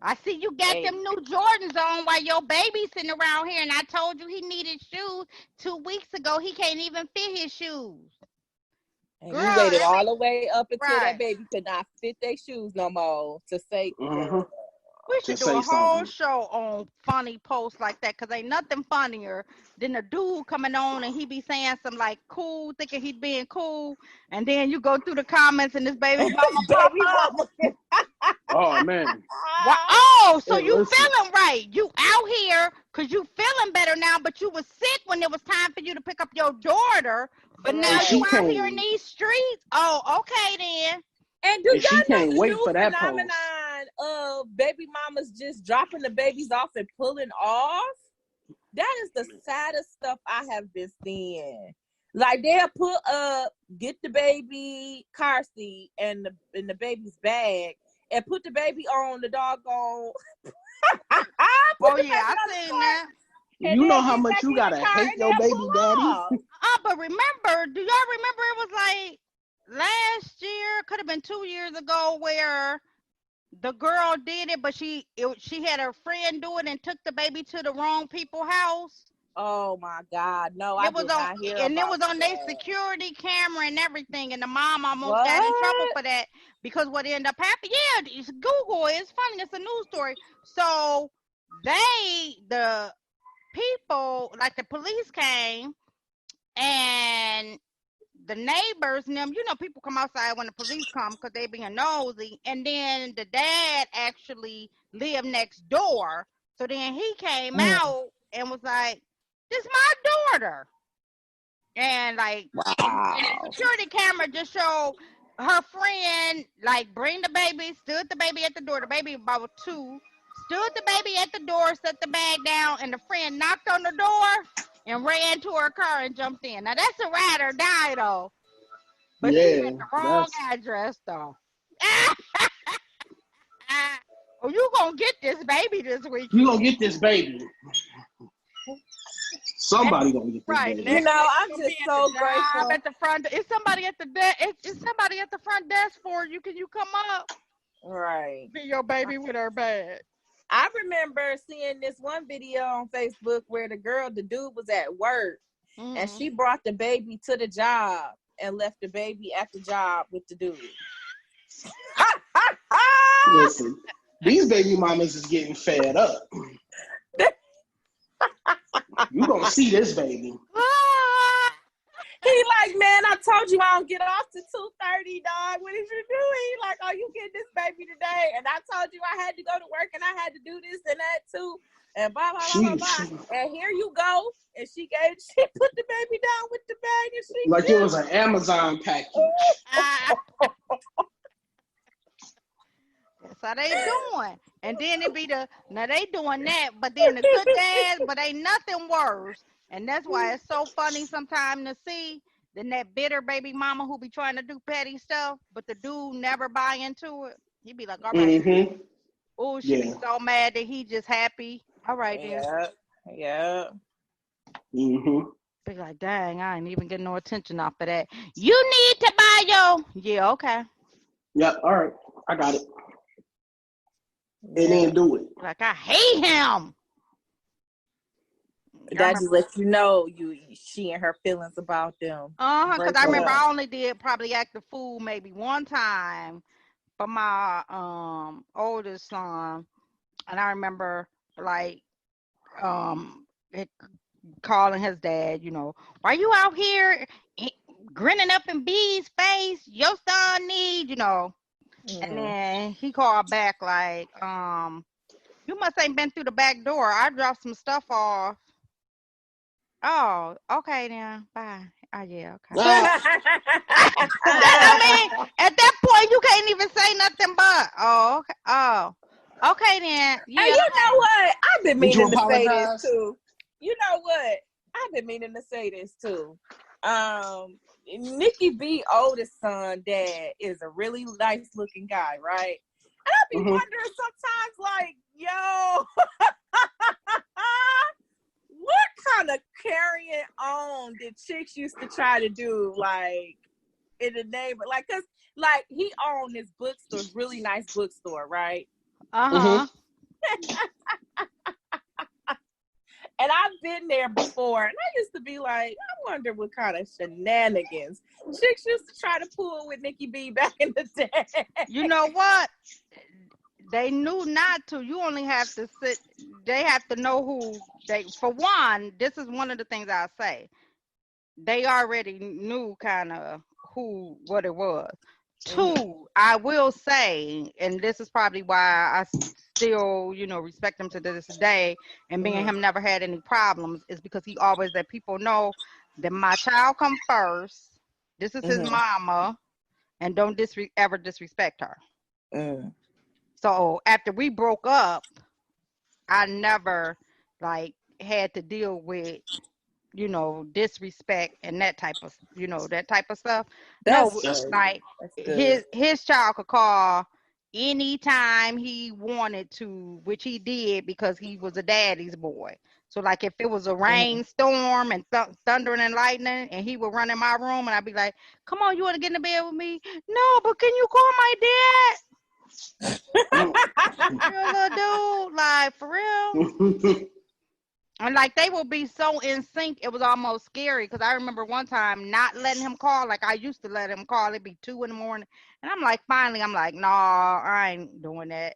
I see you got them new Jordans on while your baby's sitting around here, and I told you he needed shoes 2 weeks ago. He can't even fit his shoes. And you waited all the way up until that baby could not fit their shoes no more to say. We should do a whole show on funny posts like that, because ain't nothing funnier than a dude coming on and he be saying some like cool, thinking he's being cool, and then you go through the comments and this baby mama Oh man. Well, oh, so Hey, you listen. feeling right. You out here because you feeling better now, but you was sick when it was time for you to pick up your daughter. But now And she you out here in can't. these streets. Oh, okay then. And do And she y'all know can't the wait new for that phenomenon post. of baby mamas just dropping the babies off and pulling off? That is the saddest stuff I have been seeing. Like they'll put up, get the baby car seat and the baby's bag, and put the baby on the doggone. Oh yeah, I seen that. You know how much you gotta hate your baby daddy? But remember, do y'all remember it was like last year, could have been 2 years ago, where the girl did it, but she had her friend do it and took the baby to the wrong people's house. Oh my God! No, I did not hear and it about was on their that. security camera and everything, and the mom almost What? got in trouble for that because what ended up happening. Yeah, it's Google. It's funny. It's a news story. So the people, like the police came, and the neighbors and them, people come outside when the police come because they being nosy. And then the dad actually lived next door. So then he came out and was like, "This is my daughter." And like, and the security camera just showed her friend like bring the baby, stood the baby at the door. The baby about 2, stood the baby at the door, set the bag down, and the friend knocked on the door and ran to her car and jumped in. Now that's a ride or die though. But she had the wrong address though. Oh, you gonna get this baby this week? You gonna get this baby. Somebody gonna get this baby. You know, I'm just so grateful. At the front, is somebody at the desk? Is somebody at the front desk for you? Can you come up? Right. Be your baby with her bag. I remember seeing this one video on Facebook where the dude was at work, and she brought the baby to the job and left the baby at the job with the dude. Listen, these baby mamas is getting fed up. You gonna see this baby. He like, man, I told you I don't get off to 2:30, dog. What did you do? He like, oh, you getting this baby today? And I told you I had to go to work and I had to do this and that too. And blah, blah, blah, blah, blah. And here you go. And she put the baby down with the bag and she like it was an Amazon package. That's how they doing. And then it be now they doing that, but then the good dads, but ain't nothing worse. And that's why it's so funny sometimes to see than that bitter baby mama who be trying to do petty stuff, but the dude never buy into it. He be like, all right. Oh, she be so mad that he just happy. All right, then. Yeah. Be like, dang, I ain't even getting no attention off of that. You need to buy your. Yeah, okay. Yep, all right. I got it. And then do it. Like, I hate him. That just lets you know she and her feelings about them. Because I remember I only did probably act the fool maybe one time for my oldest son, and I remember like calling his dad, why you out here grinning up in B's face? Your son need, and then he called back like, you must ain't been through the back door. I dropped some stuff off. Oh, okay then. Bye. Oh yeah, okay. I mean, at that point you can't even say nothing but okay. Oh. Okay then. Yeah. And you know what? I've been meaning to say this too. You know what? I've been meaning to say this too. Nikki B oldest son dad is a really nice looking guy, right? And I be wondering sometimes like, yo, what kind of carrying on did chicks used to try to do, like, in the name of, like, cause, like, he owned this bookstore, really nice bookstore, right? And I've been there before, and I used to be like, I wonder what kind of shenanigans chicks used to try to pull with Nikki B back in the day. You know what? They knew not to. You only have to sit. They have to know who they. For one, this is one of the things I say. They already knew kind of what it was. Two, I will say, and this is probably why I still, respect him to this day, and me and him never had any problems, is because he always let people know that my child come first. This is his mama, and don't ever disrespect her. So after we broke up, I never had to deal with disrespect and that type of stuff. That's His child could call anytime he wanted to, which he did because he was a daddy's boy. So like if it was a rainstorm and thundering and lightning and he would run in my room and I'd be like, come on, you want to get in the bed with me? No, but can you call my dad? Real little dude, like for real. And like they will be so in sync, it was almost scary because I remember one time not letting him call like I used to let him call. It'd be 2 a.m. and I'm like, finally, I'm like, nah, I ain't doing that.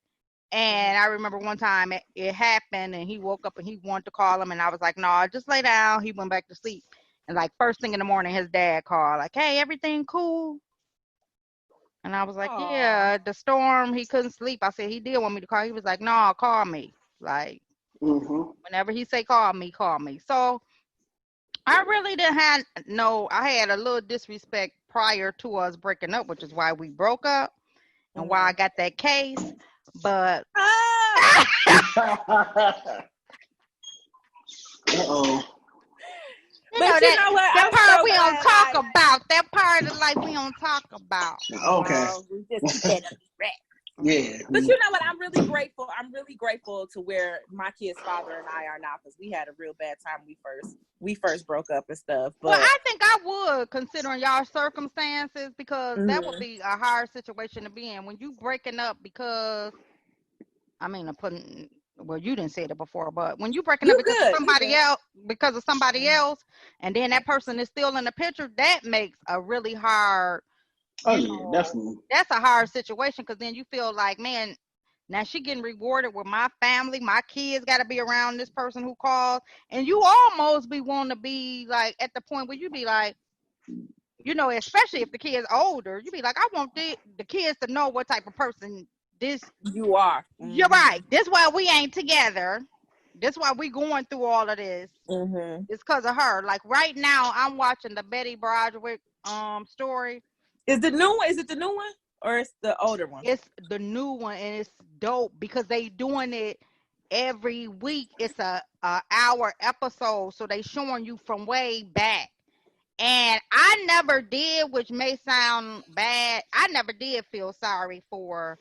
And I remember one time it happened and he woke up and he wanted to call him and I was like, nah, just lay down. He went back to sleep. And like first thing in the morning, his dad called like, hey, everything cool? And I was like, yeah, the storm, he couldn't sleep. I said, he did want me to call. He was like, no, call me. Like, whenever he say call me. So I really didn't have I had a little disrespect prior to us breaking up, which is why we broke up and why I got that case. But that part we don't talk about. That part of life we don't talk about. Okay. Yeah. But you know what? I'm really grateful. I'm really grateful to where my kid's father and I are now because we had a real bad time we first broke up and stuff. But well, I think I would, considering y'all circumstances, because that would be a hard situation to be in. When you breaking up because well, you didn't say it before, but when you breaking up because of somebody else, and then that person is still in the picture, that makes a really hard. Definitely. That's a hard situation because then you feel like, man, now she getting rewarded with my family, my kids got to be around this person who calls, and you almost be wanting to be like at the point where you be like, especially if the kid's older, you be like, I want the kids to know what type of person this you are. You're right. This why we ain't together. This why we going through all of this. It's because of her. Like right now, I'm watching the Betty Broderick story. Is the new one? Is it the new one or it's the older one? It's the new one, and it's dope because they doing it every week. It's a hour episode, so they showing you from way back. And I never did, which may sound bad, I never did feel sorry for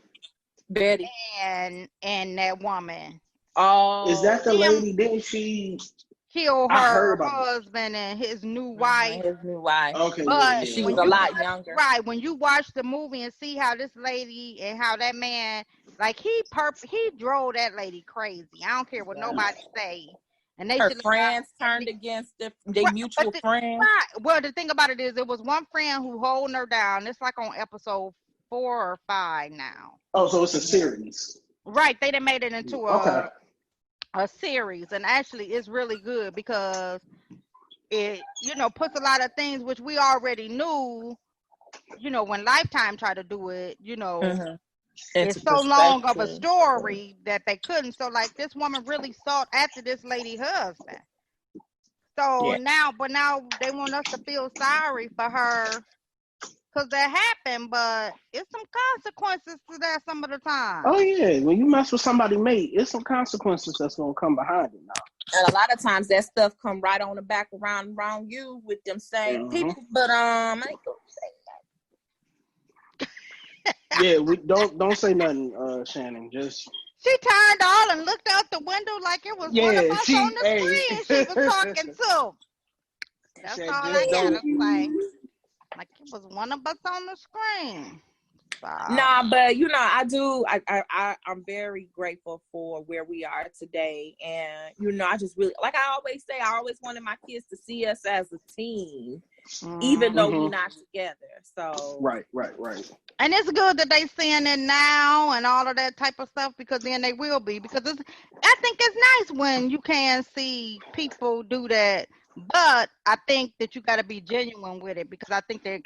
Betty and that woman. Oh, is that the lady? Didn't she kill her husband and his new wife? His new wife. Okay, but she was a lot younger. Right. When you watch the movie and see how this lady and how that man, like he drove that lady crazy. I don't care what nobody say. And they her friends turned against their mutual friends. Right. Well, the thing about it is, it was one friend who holding her down. It's like on episode 4 or 5 now. Oh, so it's a series. Right. They done made it into a series, and actually it's really good because it puts a lot of things which we already knew, when Lifetime tried to do it, it's so long of a story that they couldn't. So like this woman really sought after this lady husband. So now they want us to feel sorry for her because that happened, but it's some consequences to that some of the time. Oh yeah, when you mess with somebody, mate, it's some consequences that's gonna come behind it now. And a lot of times that stuff come right on the back around you with them same people. But I ain't gonna say that. Yeah, we don't say nothing, Shannon. Just she turned all and looked out the window like it was one of us on the screen she was talking to. That's all I gotta say. Like it was one of us on the screen. Nah, but I'm very grateful for where we are today. And I just really, like I always say, I always wanted my kids to see us as a team, even though we're not together. So right. And it's good that they seeing it now and all of that type of stuff, because then they will be, because I think it's nice when you can see people do that. But I think that you got to be genuine with it, because I think that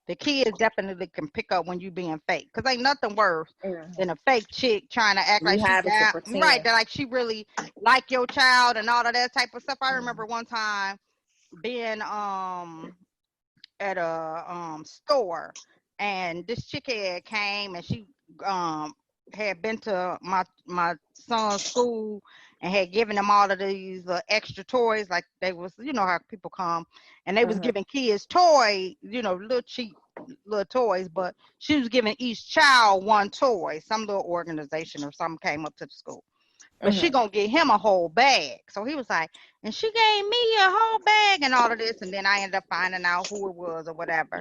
the kids definitely can pick up when you being fake. Because ain't nothing worse than a fake chick trying to act like she down. Right, that like she really like your child and all of that type of stuff. I remember one time being at a store, and this chick had came, and she had been to my son's school and had given them all of these extra toys, like they was, you know how people come, and they was giving kids little cheap little toys, but she was giving each child one toy. Some little organization or something came up to the school, but she gonna get him a whole bag. So he was like, and she gave me a whole bag and all of this, and then I ended up finding out who it was or whatever.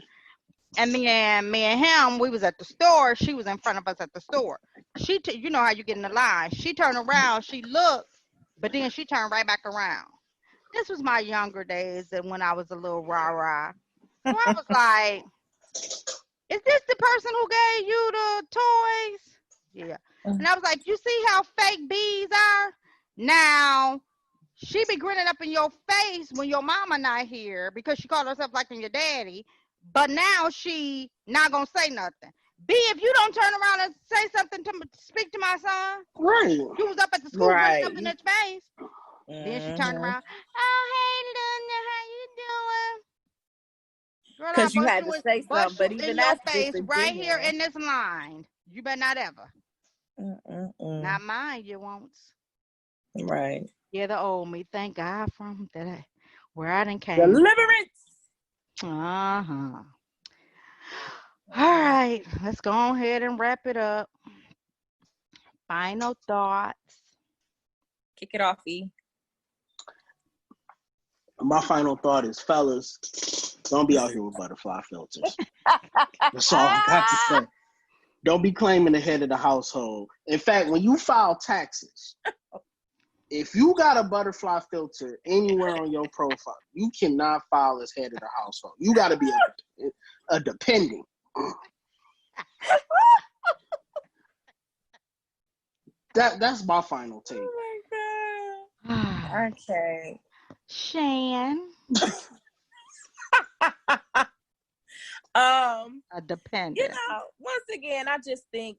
And then me and him, we was at the store. She was in front of us at the store. You know how you get in the line. She turned around, she looked, but then she turned right back around. This was my younger days and when I was a little rah-rah. So I was like, is this the person who gave you the toys? Yeah. And I was like, you see how fake bees are? Now, she be grinning up in your face when your mama not here because she called herself like your daddy. But now she not gonna say nothing. B, if you don't turn around and say something to speak to my son, right? You was up at the school grinning up in his face. Then she turned around. Oh, hey, Luna, how you doing? Girl, because you had to say something, but even in your that's face just right here in this line. You better not ever. Not mine, you won't. Right. Yeah, the old me. Thank God from that where I done came. Deliverance. Uh-huh. All right, let's go ahead and wrap it up. Final thoughts. Kick it off, E. My final thought is, fellas, don't be out here with butterfly filters. That's all I got to say. Don't be claiming the head of the household. In fact, when you file taxes, if you got a butterfly filter anywhere on your profile, you cannot file as head of the household. You got to be a dependent. That's my final take. Oh my God. Okay. Shan. A dependent. You know, once again, I just think,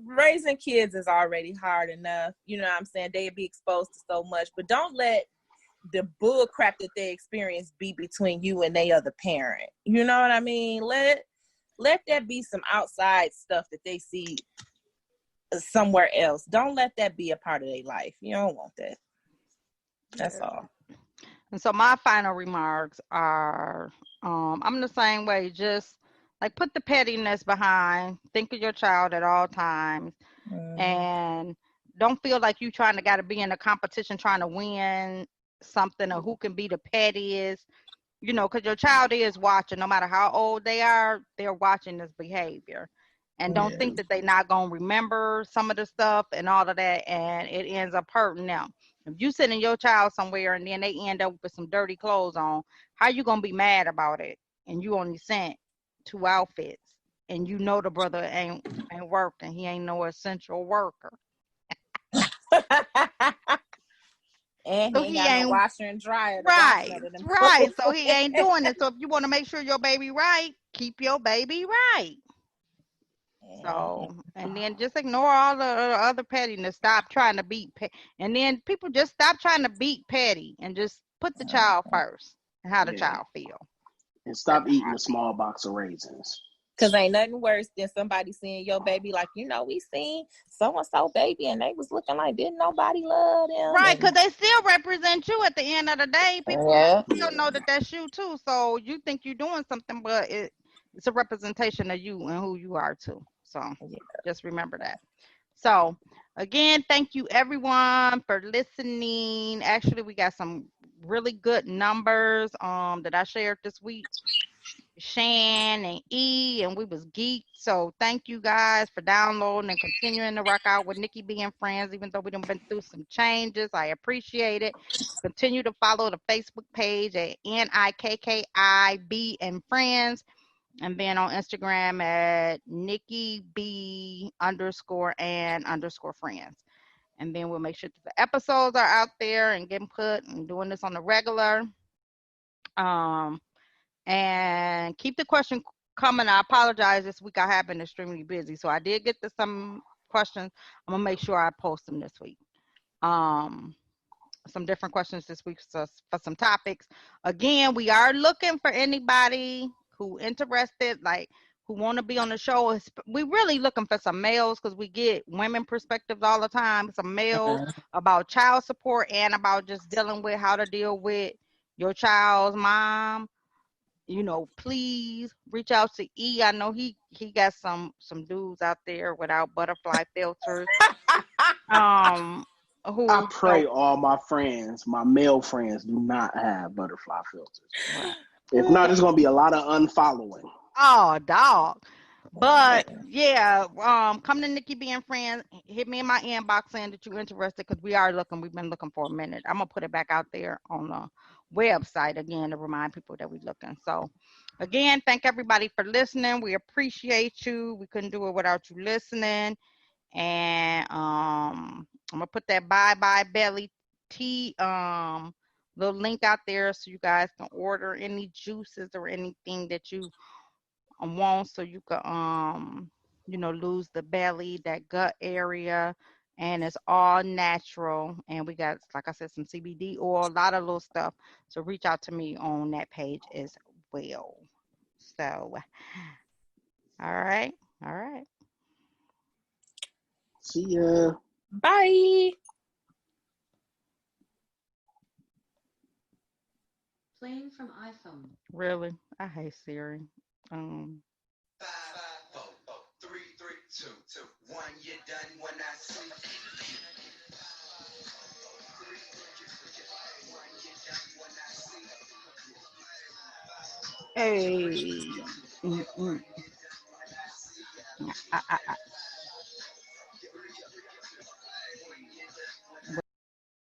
raising kids is already hard enough. You know what I'm saying? They'd be exposed to so much, but don't let the bull crap that they experience be between you and they other parent. You know what I mean? Let that be some outside stuff that they see somewhere else. Don't let that be a part of their life. You don't want that. That's all. And so my final remarks are, I'm the same way. Just like put the pettiness behind. Think of your child at all times, and don't feel like you got to be in a competition trying to win something or who can be the pettiest. Because your child is watching. No matter how old they are, they're watching this behavior. And don't think that they're not going to remember some of the stuff and all of that, and it ends up hurting them. If you sending your child somewhere and then they end up with some dirty clothes on, how you going to be mad about it? And you only sent 2 outfits, and the brother ain't working. He ain't no essential worker. And so he ain't no washer and dryer. Right. So he ain't doing it. So if you want to make sure your baby right, keep your baby right. So, and then just ignore all the other pettiness. Stop trying to beat and then people just stop trying to beat petty and just put the child first and how the child feel. And stop eating a small box of raisins. Because ain't nothing worse than somebody seeing your baby like, we seen so-and-so baby and they was looking like didn't nobody love them. Right, because they still represent you at the end of the day. People still know that that's you too. So you think you're doing something, but it's a representation of you and who you are too. So just remember that. So again, thank you everyone for listening. Actually, we got some really good numbers that I shared this week. Shan and E, and we was geeked. So thank you guys for downloading and continuing to rock out with Nikki B and Friends, even though we done been through some changes. I appreciate it. Continue to follow the Facebook page at NIKKI B and Friends. And then on Instagram at Nikki B _and _friends. And then we'll make sure that the episodes are out there and getting put and doing this on the regular. And keep the question coming. I apologize. This week I have been extremely busy. So I did get to some questions. I'm going to make sure I post them this week. Some different questions this week for some topics. Again, we are looking for anybody who interested, like who want to be on the show. We really looking for some males because we get women perspectives all the time. Some males about child support and about just dealing with how to deal with your child's mom. You know, please reach out to E. I know he got some dudes out there without butterfly filters. Who I pray all my friends, my male friends, do not have butterfly filters. Right. If not, there's gonna be a lot of unfollowing. Oh, dog. But yeah, come to Nikki B and Friends. Hit me in my inbox saying that you're interested because we are looking. We've been looking for a minute. I'm gonna put it back out there on the website again to remind people that we're looking. So, again, thank everybody for listening. We appreciate you. We couldn't do it without you listening. And I'm gonna put that Bye Belly tea little link out there so you guys can order any juices or anything that you want so you can lose the belly, that gut area, and it's all natural. And we got, like I said, some CBD oil, a lot of little stuff. So reach out to me on that page as well. So all right. See ya. Bye. Playing from iPhone. Really? I hate Siri. 5, 4, 3, 2, 1. You're done when I sleep. Hey.